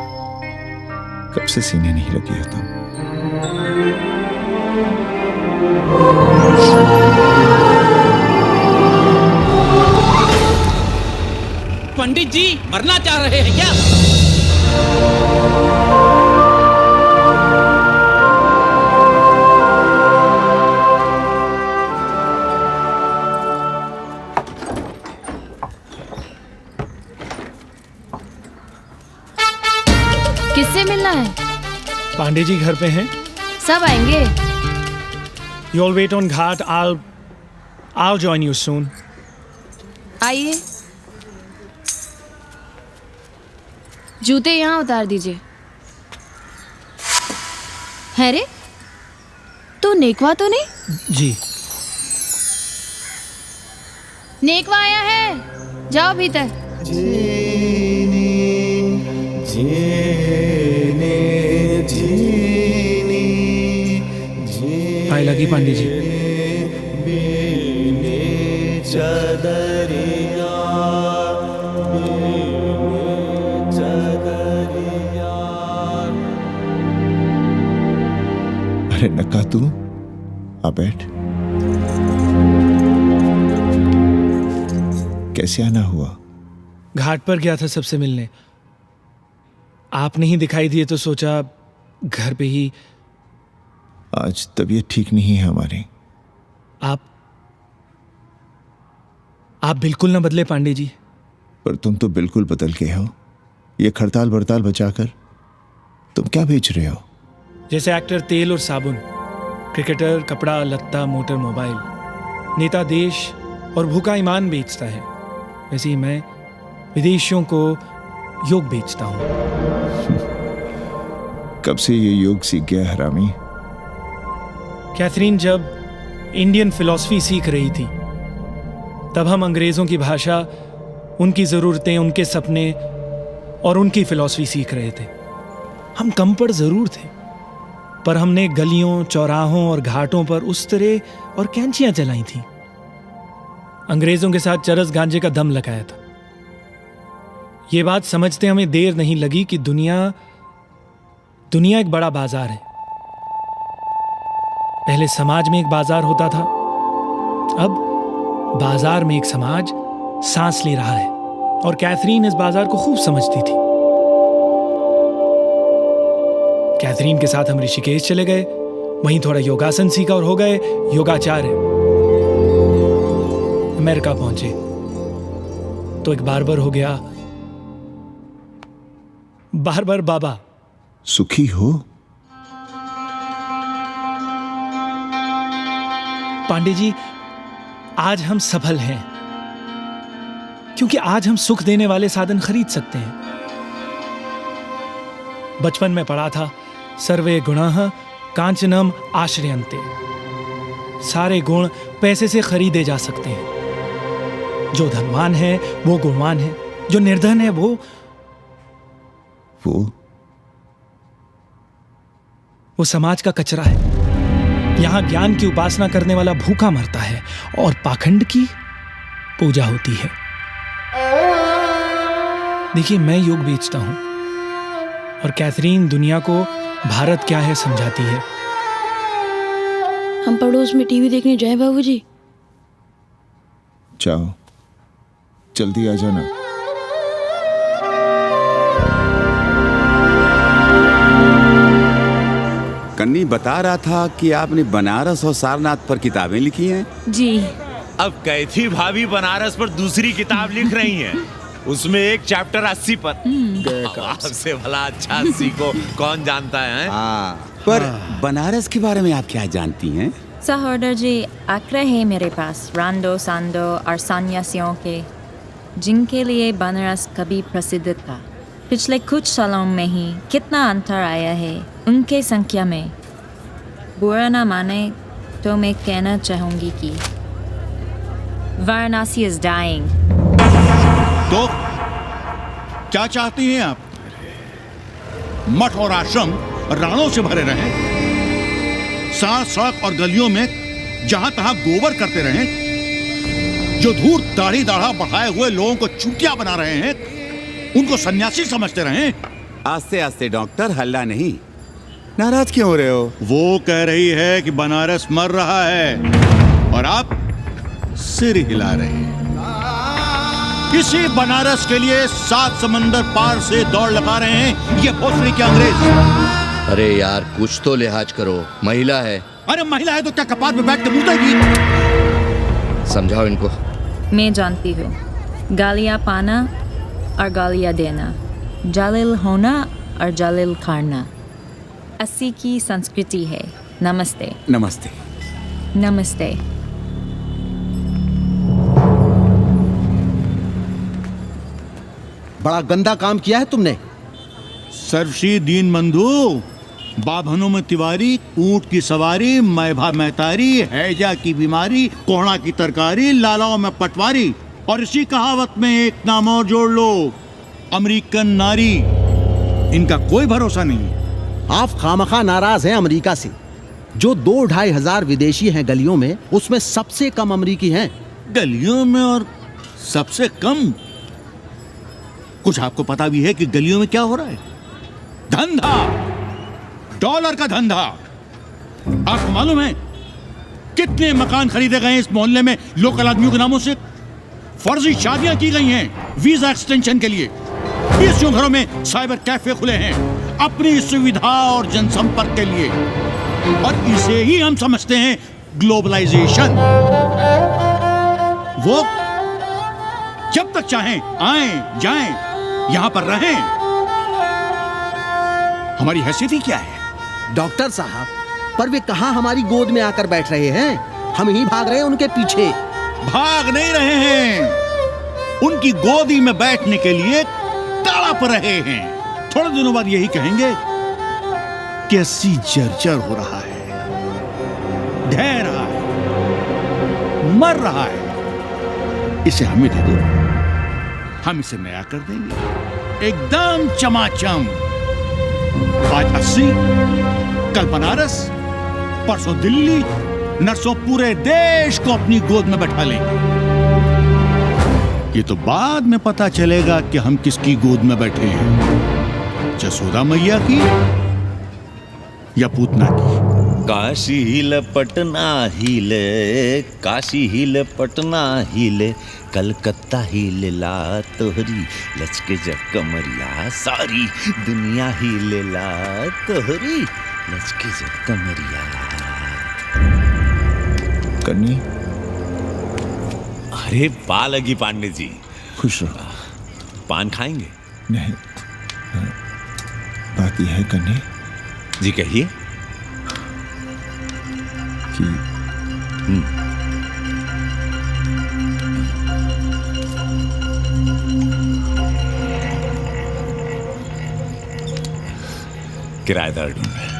कब से सीने नहीं लगी हो तुम? पंडित जी मरना चाह रहे हैं क्या? किससे मिलना है? पांडे जी घर पे हैं। सब आएंगे। You all wait on Ghat. I'll join you soon. आइए। जूते यहाँ उतार दीजिए। है रे, तू नेकवा तो नहीं? जी। नेकवा आया है, जाओ भीतर। आए लगी पांडे जी। अरे नका तू आ बैठ। कैसे आना हुआ? घाट पर गया था सबसे मिलने, आप नहीं दिखाई दिए तो सोचा घर पे ही। आज तबीयत ठीक नहीं है हमारी। आप बिल्कुल ना बदले पांडे जी। पर तुम तो बिल्कुल बदल गए हो। ये खड़ताल बड़ताल बचाकर तुम क्या बेच रहे हो? जैसे एक्टर तेल और साबुन, क्रिकेटर कपड़ा लत्ता मोटर मोबाइल, नेता देश और भूखा ईमान बेचता है, वैसे ही मैं विदेशियों को योग बेचता हूं। कब से ये योग सीख गया हरामी? कैथरीन जब इंडियन फिलॉसफी सीख रही थी तब हम अंग्रेजों की भाषा, उनकी ज़रूरतें, उनके सपने और उनकी फिलॉसफी सीख रहे थे। हम कम पढ़ ज़रूर थे, पर हमने गलियों, चौराहों और घाटों पर उस्तरे और कैंचियां चलाई थीं। अंग्रेजों के साथ चरस गांजे का दम लगाया था। ये बात समझते हमें देर नहीं लगी कि दुनिया एक बड़ा बाजार है। पहले समाज में एक बाजार होता था, अब बाजार में एक समाज सांस ले रहा है, और कैथरीन इस बाजार को खूब समझती थी। कैथरीन के साथ हम ऋषिकेश चले गए, वहीं थोड़ा योगासन सीखा और हो गए योगाचार्य। अमेरिका पहुंचे तो एक बार्बर हो गया, बार्बर बाबा। सुखी हो? पांडे जी, आज हम सफल हैं क्योंकि आज हम सुख देने वाले साधन खरीद सकते हैं। बचपन में पढ़ा था, सर्वे गुणाः कांचनम आश्रयन्ते। सारे गुण पैसे से खरीदे जा सकते हैं। जो धनवान है वो गुणवान है, जो निर्धन है वो समाज का कचरा है। यहां ज्ञान की उपासना करने वाला भूखा मरता है और पाखंड की पूजा होती है। देखिए, मैं योग बेचता हूँ और कैथरीन दुनिया को भारत क्या है समझाती है। हम पड़ोस में टीवी देखने जाएं बाबूजी? जाओ, जल्दी आ जाना। कन्नी बता रहा था कि आपने बनारस और सारनाथ पर किताबें लिखी हैं। जी। अब कैथी भाभी बनारस पर दूसरी किताब लिख रही हैं। उसमें एक चैप्टर 80 पर। आपसे भला अच्छा 80 को कौन जानता है? पर बनारस के बारे में आप क्या जानती हैं? सहोदर जी, आंकड़े हैं मेरे पास रांडो सांडो और सन्यासियों के, जिनके लिए बनारस कभी प्रसिद्ध था। पिछले कुछ सालों में ही कितना अंतर आया है उनके संख्या में। बुरा ना माने तो मैं कहना चाहूंगी कि वाराणसी इज डाइंग। तो क्या चाहती हैं आप? मठ और आश्रम राणों से भरे रहें, सड़क सड़क और गलियों में जहां तहां गोबर करते रहें, जो धूर्त दाढ़ी दाढ़ा बढ़ाए हुए लोगों को चूतिया बना रहे हैं उनको सन्यासी समझते रहें। आस्ते आस्ते डॉक्टर, हल्ला नहीं। नाराज क्यों हो रहे हो? वो कह रही है कि बनारस मर रहा है और आप सिर हिला रहे हैं। इसी बनारस के लिए 7 समंदर पार से दौड़ लगा रहे हैं ये भोसड़ी के अंग्रेज। अरे यार, कुछ तो लिहाज करो, महिला है। अरे महिला है तो क्या कपाट में बैठ के मुतेगी? समझाओ इनको। मैं जानती हूँ, गालियाँ पाना और गालियाँ देना, जालिल होना और जालिल खाना 80 की संस्कृति है। नमस्ते। नमस्ते। नमस्ते। बड़ा गंदा काम किया है तुमने। सर्वश्री दीन बंधु, बाभनों में तिवारी, ऊंट की सवारी, मैभा मैतारी, हैजा की बीमारी, कोहड़ा की तरकारी, लालाओं में पटवारी, और इसी कहावत में एक नाम और जोड़ लो, अमेरिकन नारी। इनका कोई भरोसा नहीं। आप खामखा नाराज हैं अमेरिका से। जो 2-2.5 हजार विदेशी हैं गलियों में, उसमें सबसे कम अमेरिकी हैं। गलियों में और सबसे कम? कुछ आपको पता भी है कि गलियों में क्या हो रहा है? धंधा, डॉलर का धंधा। आपको मालूम है कितने मकान खरीदे गए इस मोहल्ले में लोकल आदमियों के नामों से? फर्जी शादियां की गई हैं वीजा एक्सटेंशन के लिए। 20 घरों में साइबर कैफे खुले हैं अपनी सुविधा और जनसंपर्क के लिए, और इसे ही हम समझते हैं ग्लोबलाइजेशन। वो जब तक चाहें आएं जाएं, यहां पर रहें। हमारी हैसियत ही क्या है? डॉक्टर साहब, पर वे कहां हमारी गोद में आकर बैठ रहे हैं? हम ही भाग रहे हैं उनके पीछे। भाग नहीं रहे हैं, उनकी गोदी में बैठने के लिए तड़प रहे हैं। थोड़े दिनों बाद यही कहेंगे कि 80 जर्जर हो रहा है, ढह रहा है, मर रहा है, इसे हमें दे दो, हम इसे नया कर देंगे एकदम चमाचम। आज 80, कल बनारस, परसों दिल्ली, नर्सों पूरे देश को अपनी गोद में बैठा लेंगे। ये तो बाद में पता चलेगा कि हम किसकी गोद में बैठे हैं, जसोदा मैया की या पूतना की। काशी हिले पटना हिले, काशी हिले पटना हिले, कलकत्ता हिले ला तोहरी लचके जग कमरिया, सारी दुनिया हिले ला तोहरी लचके जग कमरिया। कन्नी, अरे पा लगी पांडे जी। खुश रहो। पान खाएंगे? नहीं, बात यह है कन्नी जी, कहिए। कि किराएदार ढूंढे।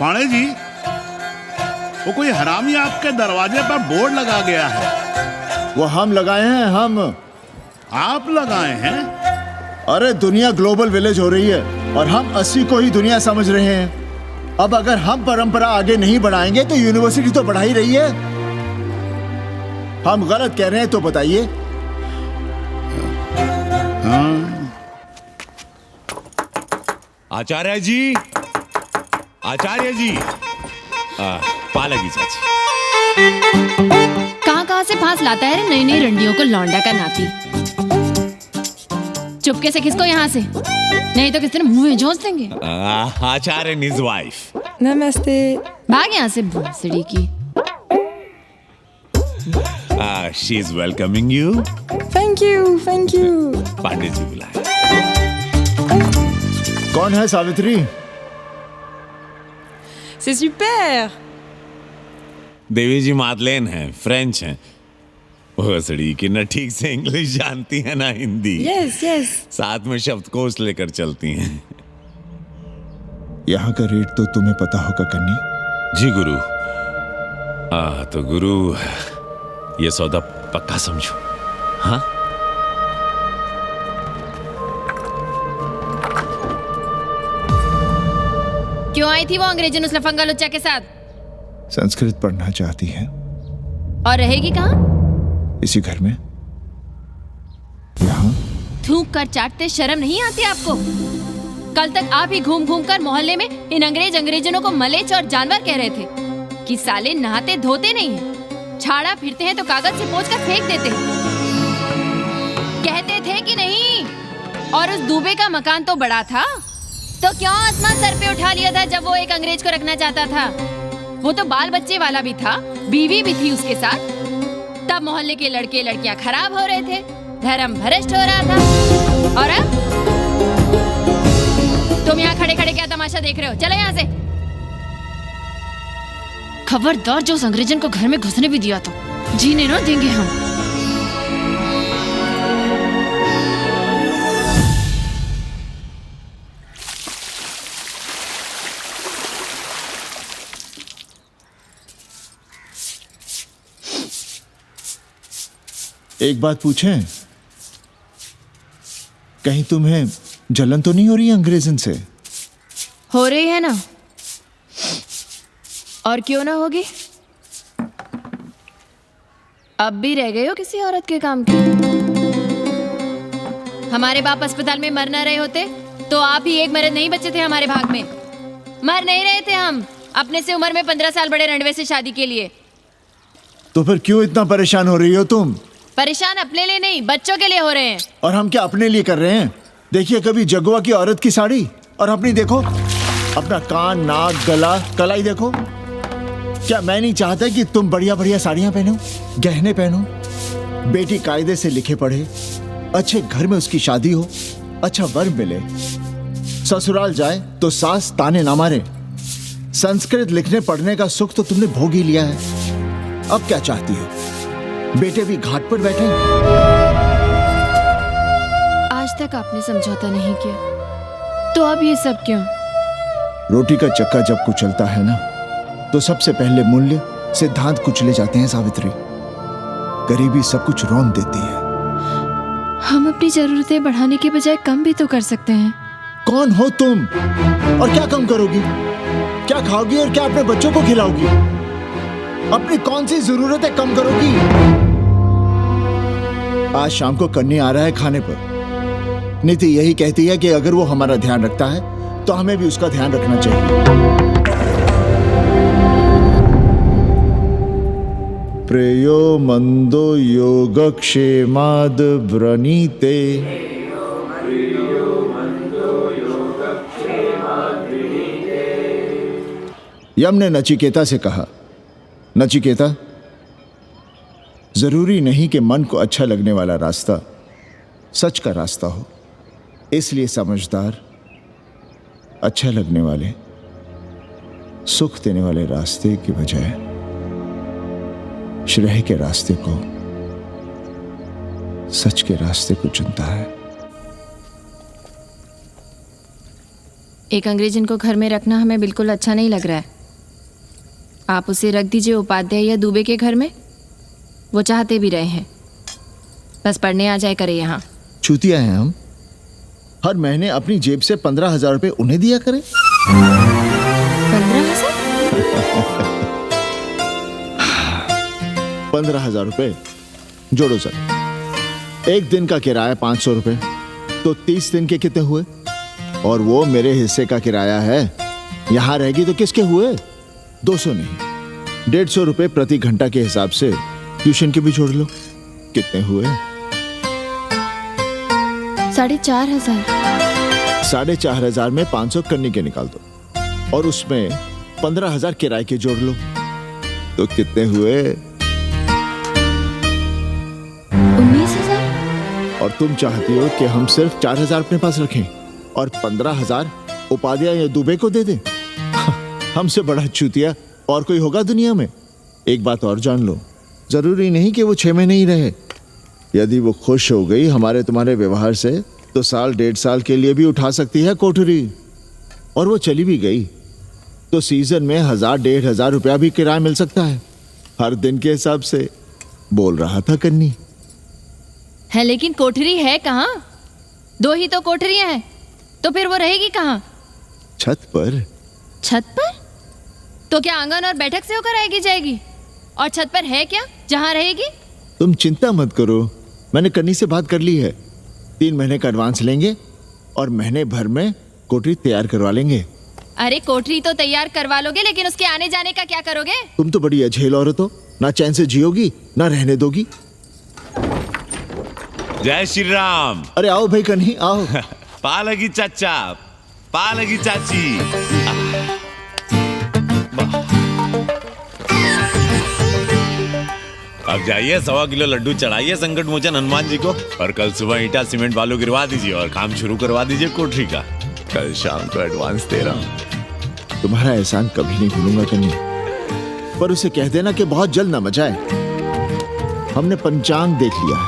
पाणे जी, वो कोई हरामी आपके दरवाजे पर बोर्ड लगा गया है। वो हम लगाए हैं, हम। आप लगाए हैं? अरे दुनिया ग्लोबल विलेज हो रही है और हम 80 को ही दुनिया समझ रहे हैं। अब अगर हम परंपरा आगे नहीं बढ़ाएंगे तो यूनिवर्सिटी तो बढ़ा ही रही है। हम गलत कह रहे हैं तो बताइए। आचार्य जी, आचार्य जी, पालकी चाची। कहाँ से फांस लाता है रे नई नई रंडियों को लौंडा का नाती। चुपके से खिसको यहाँ से, नहीं तो किसी ने मुंह में जोश देंगे। आचार्य and his wife। नमस्ते। भाग यहाँ से भूसड़ी की। She is welcoming you। Thank you, thank you. Pandit ji बुलाए। कौन है सावित्री? C'est super। देवी जी मादलेन हैं, फ्रेंच हैं। भोसड़ी की न ठीक से इंग्लिश जानती है ना हिंदी। Yes yes. साथ में शब्दकोश लेकर चलती हैं। यहाँ का रेट तो तुम्हें पता होगा कन्नी। जी गुरु। तो गुरु ये सौदा पक्का समझो। हाँ, क्यों आई थी वो अंग्रेजी नुस्ला फंगा लुच्चा के साथ? संस्कृत पढ़ना चाहती है। और रहेगी कहाँ? इसी घर में। थूक कर चाटते शर्म नहीं आती आपको? कल तक आप ही घूम घूम कर मोहल्ले में इन अंग्रेजनों को मलेच और जानवर कह रहे थे कि साले नहाते धोते नहीं हैं, छाड़ा फिरते हैं तो कागज से पोंछ कर फेंक देते हैं। कहते थे कि नहीं? और उस दूबे का मकान तो बड़ा था, तो क्यों आसमान सर पे उठा लिया था जब वो एक अंग्रेज को रखना चाहता था? वो तो बाल बच्चे वाला भी था, बीवी भी थी उसके साथ। तब मोहल्ले के लड़के लड़कियां खराब हो रहे थे, धर्म भ्रष्ट हो रहा था। और अब तुम यहाँ खड़े खड़े क्या तमाशा देख रहे हो? चलो यहाँ से। खबरदार, जो उस अंग्रेजन को घर में घुसने भी दिया तो जीने ना देंगे हम। एक बात पूछें, कहीं तुम्हें जलन तो नहीं हो रही है अंग्रेजन से? हो रही है ना, और क्यों ना होगी? अब भी रह गए हो किसी औरत के काम की? हमारे बाप अस्पताल में मर न रहे होते तो आप ही एक मर्द नहीं बचे थे हमारे भाग में। मर नहीं रहे थे हम अपने से उम्र में 15 साल बड़े रंडवे से शादी के लिए। तो फिर क्यों इतना परेशान हो रही हो तुम? परेशान अपने लिए नहीं, बच्चों के लिए हो रहे हैं। और हम क्या अपने लिए कर रहे हैं? देखिए कभी जगुआ की औरत की साड़ी और अपनी देखो, अपना कान, नाक, गला, कलाई देखो। क्या मैं नहीं चाहता कि तुम बढ़िया बढ़िया साड़ियां पहनो, गहने पहनो, बेटी कायदे से लिखे पढ़े, अच्छे घर में उसकी शादी हो, अच्छा वर मिले, ससुराल जाए तो सास ताने ना मारे। संस्कृत लिखने पढ़ने का सुख तो तुमने भोग ही लिया है। अब क्या चाहती हो? बेटे भी घाट पर बैठे। आज तक आपने समझौता नहीं किया, तो अब ये सब क्यों? रोटी का चक्का जब कुचलता है ना, तो सबसे पहले मूल्य सिद्धांत कुचले जाते हैं सावित्री। गरीबी सब कुछ रौंद देती है। हम अपनी जरूरतें बढ़ाने के बजाय कम भी तो कर सकते हैं। कौन हो तुम? और क्या कम करोगी? क्या खाओगी और क्या अपने बच्चों को खिलाओगी? अपनी कौन सी जरूरतें कम करोगी? आज शाम को कन्नी आ रहा है खाने पर। नीति यही कहती है कि अगर वो हमारा ध्यान रखता है तो हमें भी उसका ध्यान रखना चाहिए। प्रेयो मंदो योगक्षेमाद व्रणीते। यम ने नचिकेता से कहा, नचिकेता, जरूरी नहीं कि मन को अच्छा लगने वाला रास्ता सच का रास्ता हो। इसलिए समझदार, अच्छा लगने वाले, सुख देने वाले रास्ते के बजाय श्रेय के रास्ते को, सच के रास्ते को चुनता है। एक अंग्रेज इनको घर में रखना हमें बिल्कुल अच्छा नहीं लग रहा है। आप उसे रख दीजिए उपाध्याय या दुबे के घर में, वो चाहते भी रहे हैं, बस पढ़ने आ जाए करे यहाँ। चूतिया हैं हम, हर महीने अपनी जेब से 15,000 रुपए उन्हें दिया करें। 15,000 रुपए जोड़ो सर। एक दिन का किराया 500 रुपए, तो 30 दिन के कितने हुए? और वो मेरे हिस्से का किराया है, यहां रहेगी तो किसके हुए? 200 नहीं, 150 रुपए प्रति घंटा के हिसाब से ट्यूशन के भी जोड़ लो, कितने हुए? 4,500। 4,500 में 500 कन्नी के निकाल दो और उसमें 15,000 किराए के जोड़ लो, तो कितने हुए? 19,000। और तुम चाहती हो कि हम सिर्फ 4,000 अपने पास रखें और 15,000 उपाध्याय या दुबे को दे दें? हमसे बड़ा चूतिया और कोई होगा दुनिया में? एक बात और जान लो, जरूरी नहीं कि वो 6 महीने ही रहे। यदि वो खुश हो गई हमारे तुम्हारे व्यवहार से, तो साल 1.5 साल के लिए भी उठा सकती है कोठरी। और वो चली भी गई तो सीजन में 1,000-1,500 रुपया भी किराया मिल सकता है, हर दिन के हिसाब से। बोल रहा था कन्नी है, लेकिन कोठरी है कहाँ? 2 ही तो कोठरियां हैं, तो फिर वो रहेगी कहाँ? छत पर। छत पर? तो क्या आंगन और बैठक से होकर आएगी जाएगी? और छत पर है क्या जहाँ रहेगी? तुम चिंता मत करो, मैंने कन्नी से बात कर ली है। 3 महीने का एडवांस लेंगे और महीने भर में कोठरी तैयार करवा लेंगे। अरे कोठरी तो तैयार करवा लोगे, लेकिन उसके आने जाने का क्या करोगे? तुम तो बड़ी अझेल औरत हो, ना चैन से जियोगी ना रहने दोगी। जय श्री राम। अरे आओ भाई कन्ही आओ। पालगी चाचा, पालगी चाची। अब जाइए 1.25 किलो लड्डू चढ़ाइए संकट मोचन हनुमान जी को, और कल सुबह ईंटा सीमेंट बालू गिरवा दीजिए और काम शुरू करवा दीजिए कोठरी का। कल शाम को एडवांस दे रहा हूँ। तुम्हारा एहसान कभी नहीं भूलूंगा कन्नी, पर उसे कह देना कि बहुत जल्द न मचाए। हमने पंचांग देख लिया है,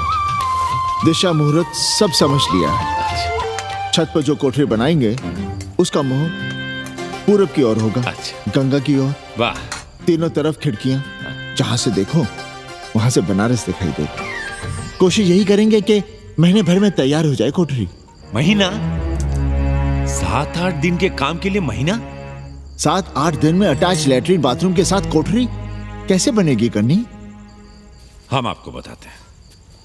दिशा मुहूर्त सब समझ लिया है। छत पर जो कोठरी बनाएंगे उसका मुंह पूरब की ओर होगा। गंगा की ओर। वाह। तीनों तरफ खिड़कियां, जहां से देखो वहां से बनारस दिखाई देगा। कोशिश यही करेंगे कि महीने भर में तैयार हो जाए कोठरी। महीना? 7-8 दिन के काम के लिए महीना? 7-8 दिन में अटैच लैट्रिन बाथरूम के साथ कोठरी कैसे बनेगी कन्नी? हम आपको बताते हैं।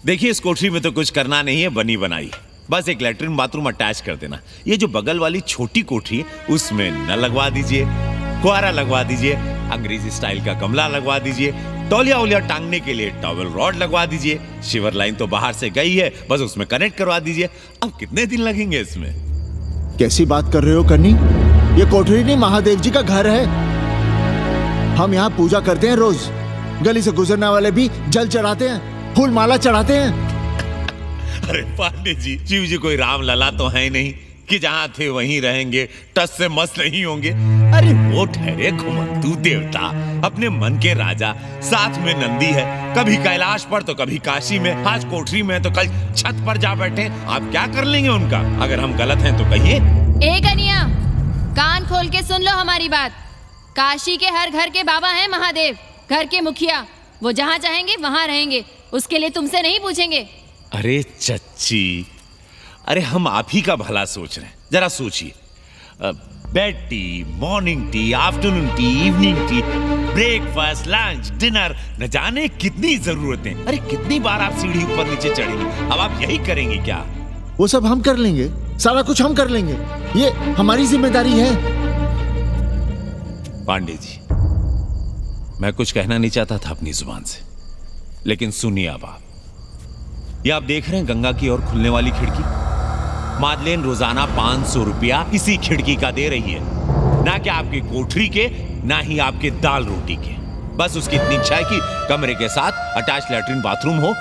देखिए, इस कोठरी में तो कुछ करना नहीं है, बनी बनाई। बस एक लैट्रिन बाथरूम अटैच कर देना। ये जो बगल वाली छोटी कोठरी है उसमें नल लगवा दीजिए, फुहारा लगवा दीजिए, अंग्रेजी स्टाइल का गमला लगवा दीजिए, तौलिया उलिया टांगने के लिए टॉवल रॉड लगवा दीजिए। शिवर लाइन तो बाहर से गई है, बस उसमें कनेक्ट करवा दीजिए। अब कितने दिन लगेंगे इसमें? कैसी बात कर रहे हो कन्नी? ये कोठरी नहीं, महादेव जी का घर है। हम यहाँ पूजा करते हैं रोज। गली से गुजरने वाले भी जल चढ़ाते हैं, फूल माला चढ़ाते हैं। अरे पांडे जी, शिव जी कोई राम लला तो है नहीं कि जहां थे वहीं रहेंगे, टस से मस्त नहीं होंगे। अरे वो ठहरे घुमंतू देवता, अपने मन के राजा, साथ में नंदी है, कभी कैलाश पर तो कभी काशी में, आज कोठरी में तो कल छत पर जा बैठे। आप क्या कर लेंगे उनका? अगर हम गलत हैं तो कहिए। ए कन्या, कान खोल के सुन लो हमारी बात। काशी के हर घर के बाबा हैं महादेव, घर के मुखिया। वो जहाँ चाहेंगे वहां रहेंगे, उसके लिए तुमसे नहीं पूछेंगे। अरे चच्ची, अरे हम आप ही का भला सोच रहे हैं, जरा सोचिए। Bed tea, morning tea, afternoon T, evening tea, breakfast, lunch, dinner, न जाने कितनी जरूरतें। अरे कितनी बार आप सीढ़ी ऊपर नीचे चढ़ेंगे। अब आप यही करेंगे क्या? वो सब हम कर लेंगे, सारा कुछ हम कर लेंगे, ये हमारी जिम्मेदारी है। पांडे जी, मैं कुछ कहना नहीं चाहता था अपनी जुबान से, लेकिन सुनिए अब आप। ये आप देख रहे हैं गंगा की ओर खुलने वाली खिड़की? मादलेन रोजाना 500 रुपया इसी खिड़की का दे रही है, ना कि आपकी कोठरी के, ना ही आपके दाल रोटी के। बस उसकी इतनी इच्छा है कि कमरे के साथ अटैच लैट्रिन बाथरूम हो।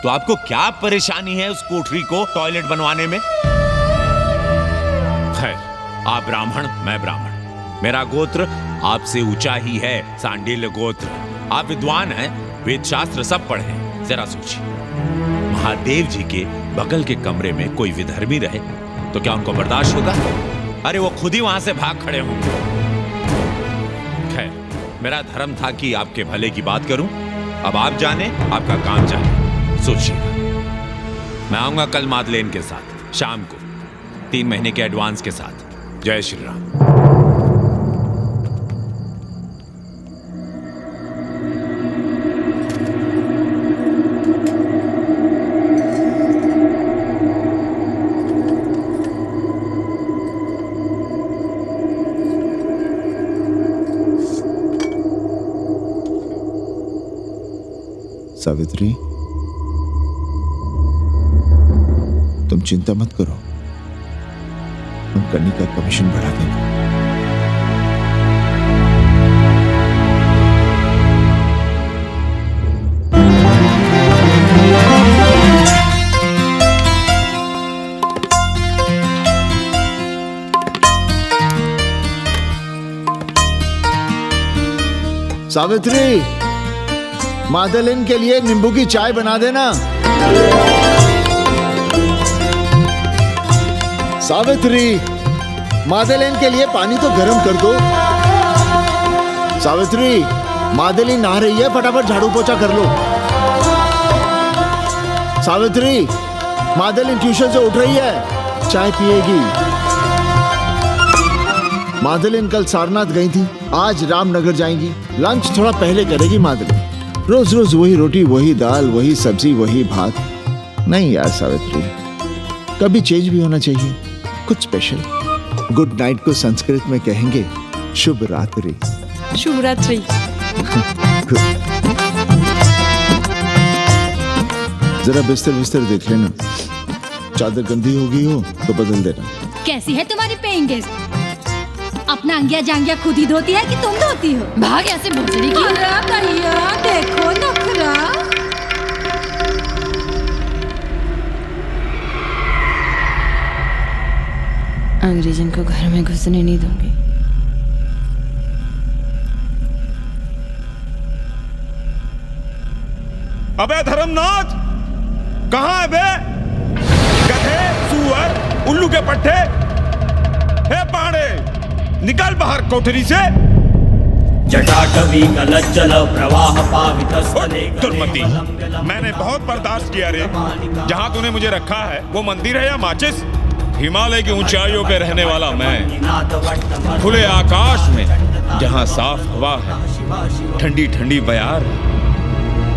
तो आपको क्या परेशानी है उस कोठरी को टॉयलेट बनवाने में? खैर, आप ब्राह्मण, मैं ब्राह्मण, मेरा गोत्र आपसे ऊंचा ही है, सांडिल्य गोत्र। आप विद्वान हैं, वेद शास्त्र सब पढ़े हैं। जरा सोचिए, महादेव जी के बगल के कमरे में कोई विधर्मी रहे तो क्या उनको बर्दाश्त होगा? अरे वो खुद ही वहां से भाग खड़े होंगे। खैर, मेरा धर्म था कि आपके भले की बात करूं। अब आप जाने, आपका काम जाने, सोचिएगा। मैं आऊंगा कल मादलेन के साथ शाम को 3 महीने के एडवांस के साथ। जय श्री राम। सावित्री, तुम चिंता मत करो, हम कन्नी का कमीशन बढ़ा देंगे। सावित्री, मादलिन के लिए नींबू की चाय बना देना। सावित्री, मादलिन के लिए पानी तो गर्म कर दो। सावित्री, मादलिन नहा रही है, फटाफट झाड़ू पोछा कर लो। सावित्री, मादलिन ट्यूशन से उठ रही है, चाय पिएगी। मादलिन कल सारनाथ गई थी, आज रामनगर जाएंगी। लंच थोड़ा पहले करेगी मादलिन। रोज रोज वही रोटी, वही दाल, वही सब्जी, वही भात। नहीं यार सावित्री, कभी चेंज भी होना चाहिए, कुछ स्पेशल। गुड नाइट को संस्कृत में कहेंगे शुभ रात्रि। शुभ रात्रि। जरा बिस्तर बिस्तर देख लेना, चादर गंदी हो गई हो तो बदल देना। कैसी है तुम्हारी पेइंग गेस्ट? अपना अंगिया जांगिया खुद ही धोती है कि तुम धोती हो? भाग ऐसे भोसड़ी की। अरे भैया देखो नखरा। अंग्रेजन को घर में घुसने नहीं दूंगी। अबे धर्मनाथ, कहाँ है बे? गधे, सुअर, उल्लू के पट्टे। हे पाड़े, निकल बाहर कोठरी से। जटाटवी गलज्जल प्रवाह पावितस्तले। दुर्मति, मैंने बहुत बर्दाश्त किया रे। जहाँ तूने मुझे रखा है वो मंदिर है या माचिस? हिमालय की ऊंचाइयों पे रहने वाला मैं, खुले आकाश में जहाँ साफ हवा है, ठंडी ठंडी बयार,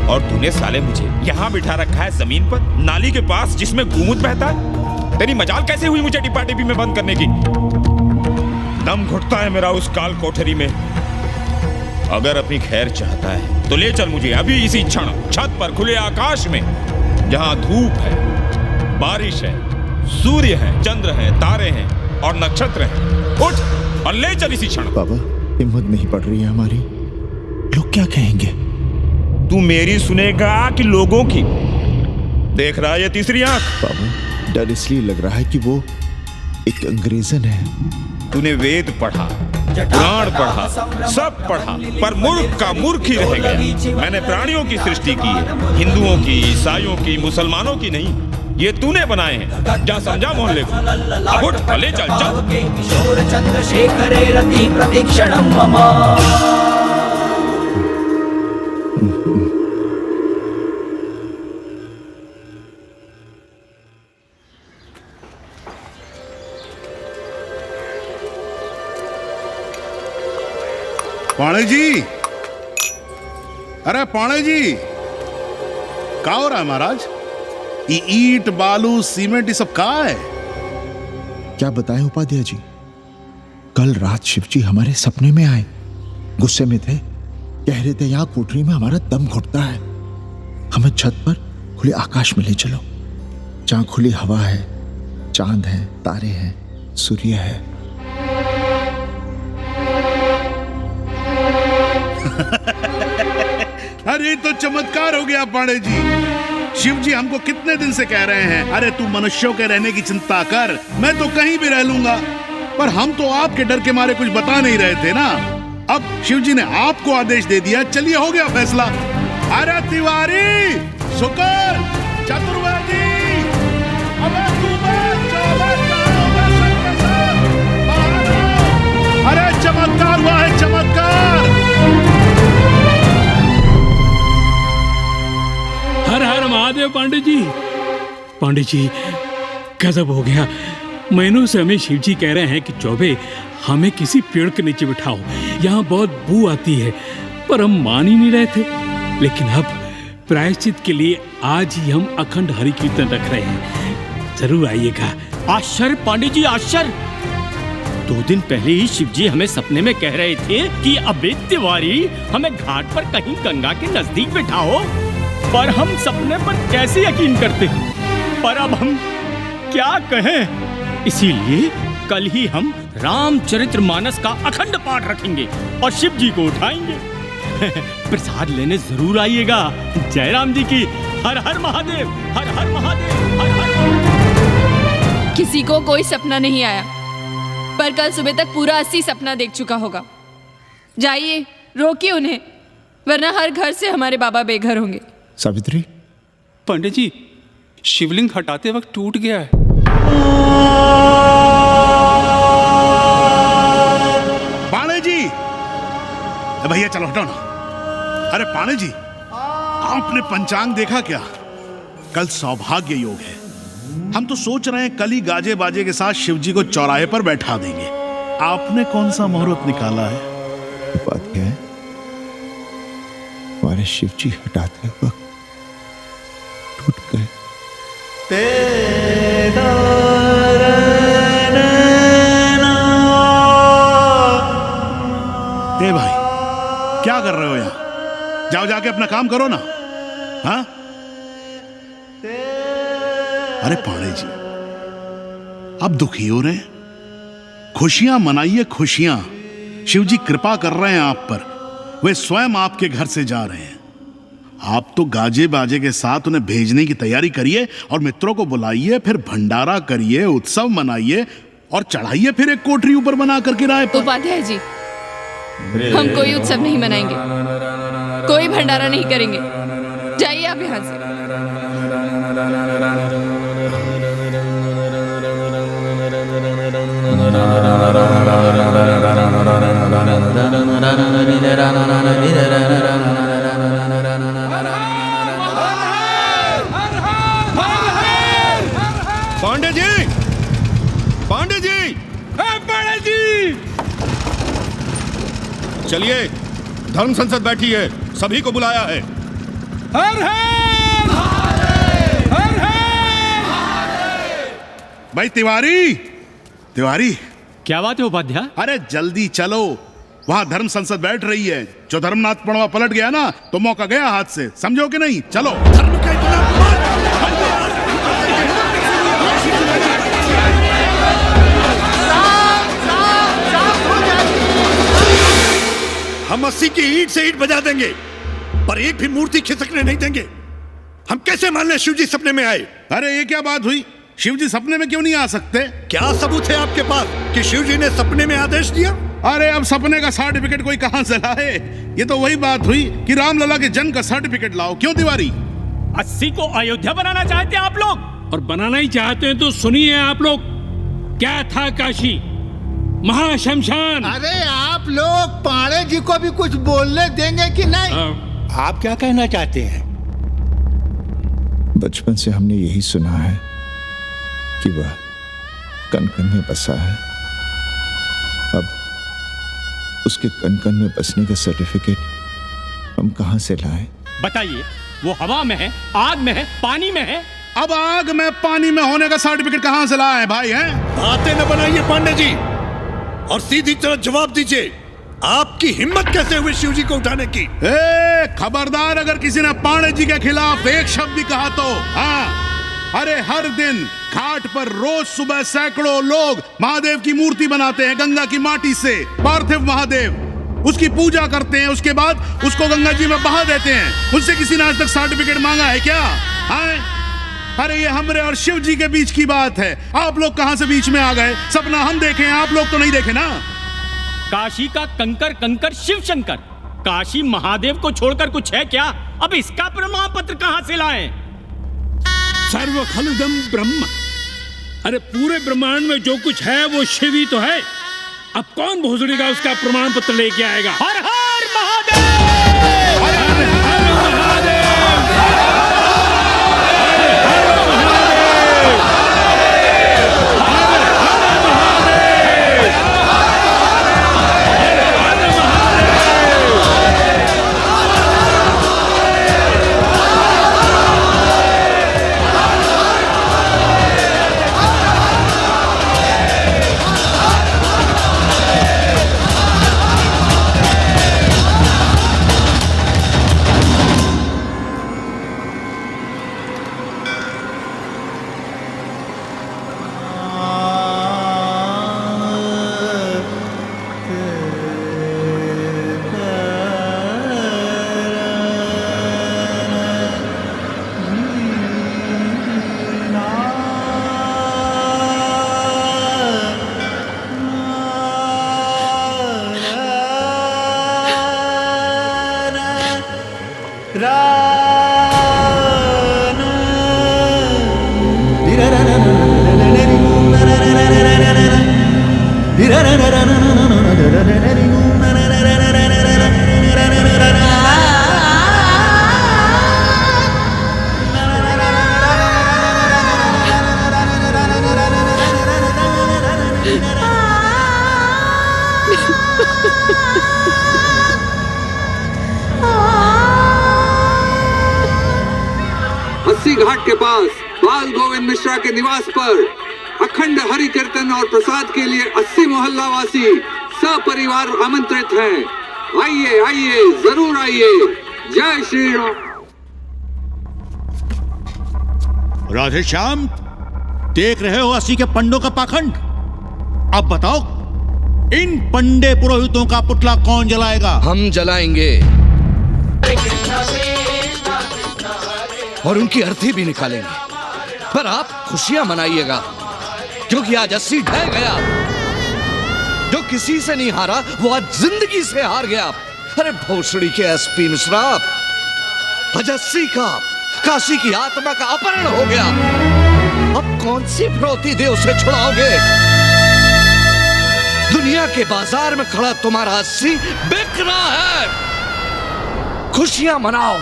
और तूने साले मुझे यहाँ बिठा रखा है जमीन पर, नाली के पास जिसमें गोमूत्र बहता है। तेरी मजाल कैसे हुई मुझे डिब्बा डिब्बी में बंद करने की? दम घुटता है मेरा उस काल कोठरी में। अगर अपनी खैर चाहता है तो ले चल मुझे अभी इसी क्षण छत पर खुले आकाश में, जहां धूप है, बारिश है, सूर्य है, चंद्र है, तारे हैं और नक्षत्र हैं। उठ और ले चल इसी क्षण। बाबा, हिम्मत नहीं पड़ रही है हमारी, लोग क्या कहेंगे? तू मेरी सुनेगा कि लोगों की? देख रहा है ये तीसरी आंख? बाबा, डर इसलिए लग रहा है कि वो एक अंग्रेजन है। तूने वेद पढ़ा, पुराण पढ़ा, सब पढ़ा, पर मूर्ख का मूर्ख ही रह गया। मैंने प्राणियों की सृष्टि की है, हिंदुओं की, ईसाइयों की, मुसलमानों की नहीं। ये तूने बनाए हैं। जा समझा मोहल्ले को। अब उठ, ले चल चल। किशोर चंद्रशेखरे रति प्रतीक्षणं मम। पाणे जी, अरे पाणे जी, क्या हो रहा है महाराज? ये ईंट, बालू, सीमेंट, ये सब कहाँ है? क्या बताएं उपाध्याय जी, कल रात शिवजी हमारे सपने में आए, गुस्से में थे, कह रहे थे यहाँ कोठरी में हमारा दम घुटता है, हमें छत पर खुले आकाश में ले चलो, जहां खुली हवा है, चांद है, तारे हैं, सूर्य है। अरे तो चमत्कार हो गया पाणे जी। शिव जी हमको कितने दिन से कह रहे हैं, अरे तू मनुष्यों के रहने की चिंता कर, मैं तो कहीं भी रह लूंगा। पर हम तो आपके डर के मारे कुछ बता नहीं रहे थे ना। अब शिव जी ने आपको आदेश दे दिया, चलिए हो गया फैसला। अरे तिवारी, शुक्र, चतुर्वेदी, अबे तू अरे चमत्कार हुआ है, चमत्कार। हर हर महादेव पांडे जी। पांडे जी, गजब हो गया। महीनों से हमें शिव जी कह रहे हैं कि चौबे हमें किसी पेड़ के नीचे बिठाओ, यहाँ बहुत बू आती है, पर हम मान ही नहीं रहे थे। लेकिन अब प्रायश्चित के लिए आज ही हम अखंड हरि कीर्तन रख रहे हैं, जरूर आइएगा। आश्चर्य पांडे जी, आश्चर्य। 2 दिन पहले ही शिव जी हमें सपने में कह रहे थे कि अबे तिवारी हमें घाट पर कहीं गंगा के नजदीक बिठाओ, पर हम सपने पर कैसे यकीन करते हैं। पर अब हम क्या कहें, इसीलिए कल ही हम रामचरितमानस का अखंड पाठ रखेंगे और शिव जी को उठाएंगे। प्रसाद लेने जरूर आइएगा। जय राम जी की। हर हर महादेव, हर हर महादेव, हर हर महादेव। किसी को कोई सपना नहीं आया, पर कल सुबह तक पूरा 80 सपना देख चुका होगा। जाइए, रोकिए उन्हें, वरना हर घर से हमारे बाबा बेघर होंगे। सावित्री, पंडित जी, शिवलिंग हटाते वक्त टूट गया है। पाणे जी, भैया चलो हटाओ ना। अरे पाणे जी, आपने पंचांग देखा क्या? कल सौभाग्य योग है। हम तो सोच रहे हैं कल ही गाजे बाजे के साथ शिव जी को चौराहे पर बैठा देंगे। आपने कौन सा मुहूर्त निकाला है? बात क्या है, हमारे शिव जी हटाते वक्त टूट गए। ए भाई, क्या कर रहे हो यहाँ? जाओ जाके अपना काम करो ना। हाँ? अरे पाणे जी, अब दुखी हो रहे हैं? खुशियां मनाइए, खुशियां। शिव जी कृपा कर रहे हैं आप पर, वे स्वयं आपके घर से जा रहे हैं। आप तो गाजे बाजे के साथ उन्हें भेजने की तैयारी करिए और मित्रों को बुलाइए, फिर भंडारा करिए, उत्सव मनाइए और चढ़ाइए फिर एक कोठरी ऊपर बना कर किराए पर। उपाध्याय जी, हम कोई उत्सव नहीं मनाएंगे, कोई भंडारा नहीं करेंगे। जाइए आप यहाँ से। पांडे जी, पांडे जी, पांडे जी, चलिए, धर्म संसद बैठी है, सभी को बुलाया है। हर हर हर हर। भाई तिवारी, तिवारी, क्या बात है उपाध्याय? अरे जल्दी चलो, वहां धर्म संसद बैठ रही है। जो धर्मनाथ पड़वा पलट गया ना तो मौका गया हाथ से, समझो कि नहीं? चलो। धर्म का इतना हम 80 की ईंट से ईंट बजा देंगे, पर एक भी मूर्ति खिसकने नहीं देंगे। हम कैसे मान लें शिव जी सपने में आए? अरे ये क्या बात हुई? शिव जी सपने में क्यों नहीं आ सकते? क्या सबूत है आपके पास कि शिव जी ने सपने में आदेश दिया? अरे अब सपने का सर्टिफिकेट कोई कहां से लाए? ये तो वही बात हुई कि रामलला के जन्म का सर्टिफिकेट लाओ। क्यों तिवारी? 80 को अयोध्या बनाना चाहते हैं आप लोग? और बनाना ही चाहते हैं तो सुनिए आप लोग, क्या था काशी महाशमशान। अरे आप लोग पाणे जी को भी कुछ बोलने देंगे कि नहीं? आप क्या कहना चाहते हैं? बचपन से हमने यही सुना है कि वह कण कण में बसा है। अब उसके कण कण में बसने का सर्टिफिकेट हम कहां से लाएं? बताइए, वो हवा में है, आग में है, पानी में है? अब आग में पानी में होने का सर्टिफिकेट कहां से लाए भाई? हैं? बातें न बनाइए पांडे जी, और सीधी तरह जवाब दीजिए, आपकी हिम्मत कैसे हुई शिव जी को उठाने की? खबरदार, अगर किसी ने पाणे जी के खिलाफ एक शब्द भी कहा तो। हाँ, अरे हर दिन घाट पर रोज सुबह सैकड़ों लोग महादेव की मूर्ति बनाते हैं गंगा की माटी से, पार्थिव महादेव। उसकी पूजा करते हैं, उसके बाद उसको गंगा जी में बहा देते हैं। उनसे किसी ने आज तक सर्टिफिकेट मांगा है क्या? हाँ? अरे ये हमरे और शिव जी के बीच की बात है। आप लोग कहां से बीच में आ गए? सपना हम देखे, आप लोग तो नहीं देखे ना। काशी का कंकर कंकर शिव शंकर, काशी महादेव को छोड़कर कुछ है क्या? अब इसका प्रमाण पत्र कहां से लाएं? सर्व खलुदम ब्रह्म, अरे पूरे ब्रह्मांड में जो कुछ है वो शिव ही तो है। अब कौन भोसड़ी का उसका प्रमाण पत्र लेके आएगा? हर हर महादेव! हर हर महादेव! अस्सी घाट के पास बाल गोविंद मिश्रा के निवास पर अखंड हरि कीर्तन और प्रसाद के लिए 80 मोहल्ला वासी सपरिवार आमंत्रित हैं। आइए आइए, जरूर आइए। जय श्री राम। राधे श्याम, देख रहे हो 80 के पंडों का पाखंड। अब बताओ, इन पंडे पुरोहितों का पुतला कौन जलाएगा? हम जलाएंगे और उनकी अर्थी भी निकालेंगे। पर आप खुशियां मनाइएगा, क्योंकि आज 80 ढह गया। जो किसी से नहीं हारा वो आज जिंदगी से हार गया। अरे भोसड़ी के एसपी मिश्रा, आज 80 का काशी की आत्मा का अपहरण हो गया। अब कौन सी फिरौती दे उसे छुड़ाओगे? दुनिया के बाजार में खड़ा तुम्हारा 80 बिक रहा है। खुशियां मनाओ।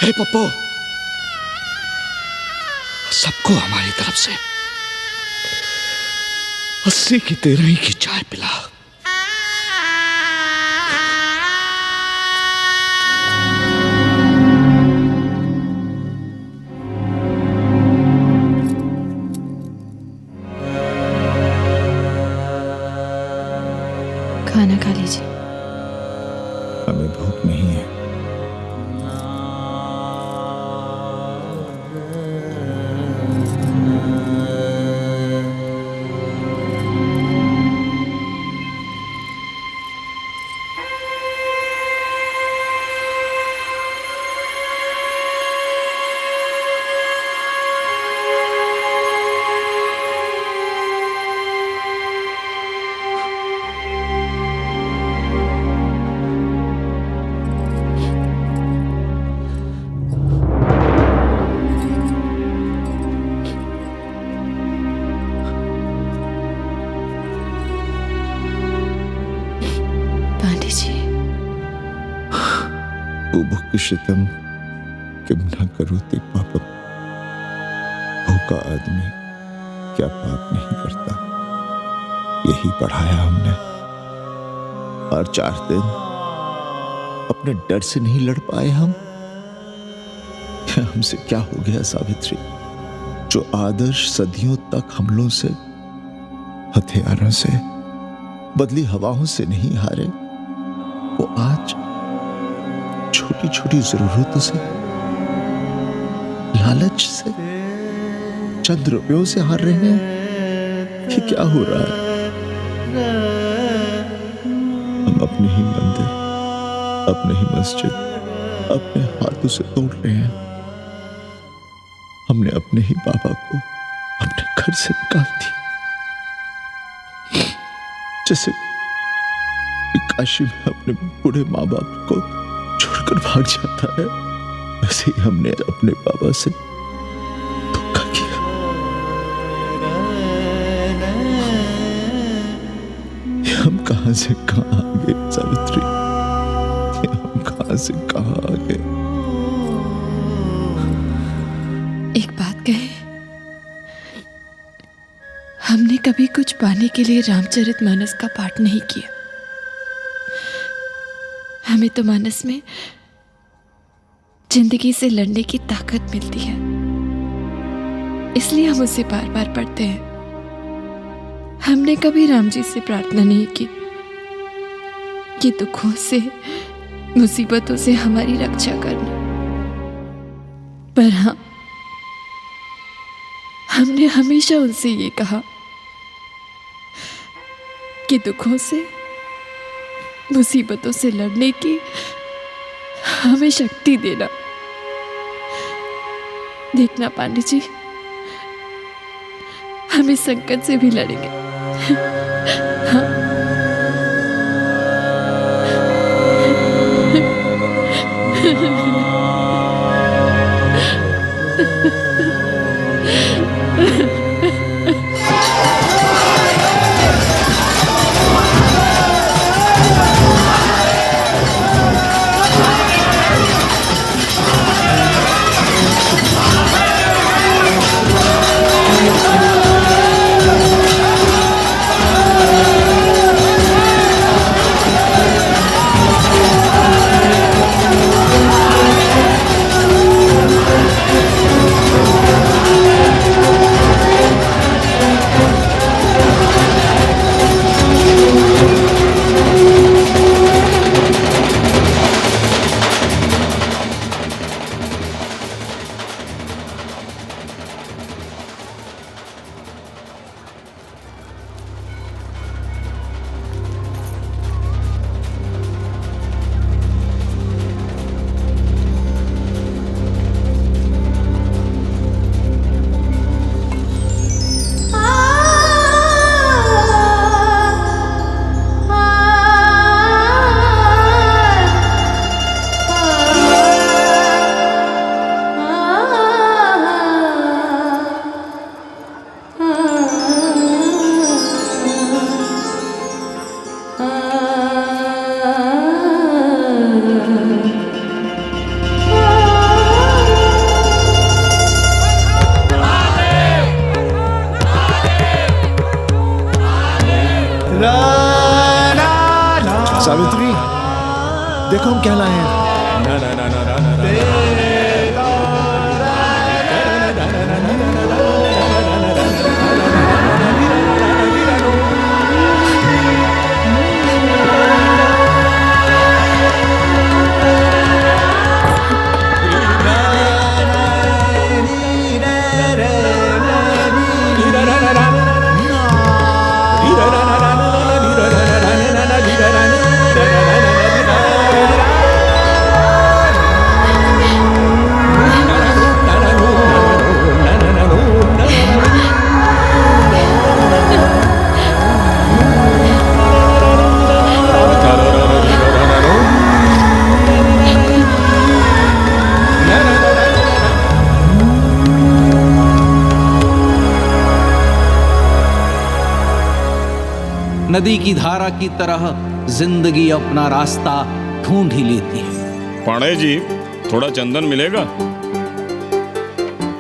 हे पप्पू, सबको हमारी तरफ से 80 की 13 की चाय पिला। खाना खा लीजिए। हमें भूख नहीं है। शितम किम न करो ते पापम। भूखा आदमी क्या पाप नहीं करता, यही पढ़ाया हमने। और 4 दिन अपने डर से नहीं लड़ पाए हम। हमसे क्या हो गया सावित्री? जो आदर्श सदियों तक हमलों से, हथियारों से, बदली हवाओं से नहीं हारे, वो आज छोटी छोटी जरूरतों से, लालच से, चंद रुपयों से हार रहे हैं। ये क्या हो रहा है? हम अपने ही मंदिर, अपने ही मस्जिद अपने हाथों से तोड़ रहे हैं। हमने अपने ही बाबा को अपने घर से निकाल दिया, जैसे काशी में अपने बूढ़े माँ बाप को छोड़कर भाग जाता है, वैसे ही हमने अपने बाबा से धोखा किया। हम कहां से कहां आ गए सावित्री, हम कहां से कहां आ गए। एक बात कहे, हमने कभी कुछ पाने के लिए रामचरितमानस का पाठ नहीं किया। हमें तो मानस में जिंदगी से लड़ने की ताकत मिलती है, इसलिए हम उसे बार बार पढ़ते हैं। हमने कभी राम जी से प्रार्थना नहीं की कि दुखों से, मुसीबतों से हमारी रक्षा करना, पर हाँ, हमने हमेशा उनसे ये कहा कि दुखों से, मुसीबतों से लड़ने की हमें शक्ति देना। देखना पांडे जी, हम इस संकट से भी लड़ेंगे। हाँ। सावित्री, देखो हम क्या लाए हैं। नदी की धारा की तरह जिंदगी अपना रास्ता ढूंढ ही लेती है। पांडे जी, थोड़ा चंदन मिलेगा?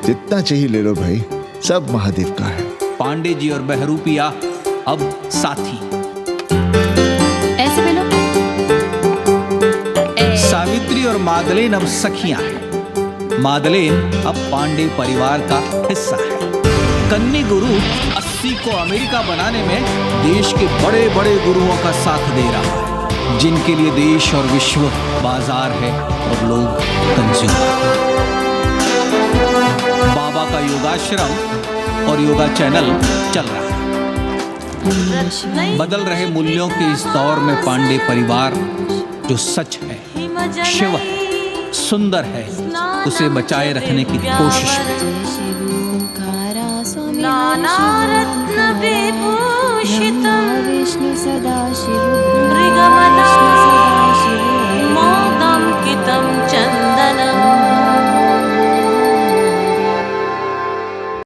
जितना चाहिए ले लो भाई, सब महादेव का है। पांडे जी और बहरूपिया अब साथी। ऐसे मिलो। सावित्री और मादलेन अब सखियां हैं। मादलेन अब पांडे परिवार का हिस्सा है। कन्नी गुरु 80 को अमेरिका बनाने में देश के बड़े बड़े गुरुओं का साथ दे रहा है, जिनके लिए देश और विश्व बाजार है और लोग कंज्यूमर। बाबा का योगाश्रम और योगा चैनल चल रहा है। बदल रहे मूल्यों के इस दौर में पांडे परिवार जो सच है, शिव है, सुंदर है, उसे बचाए रखने की कोशिश में।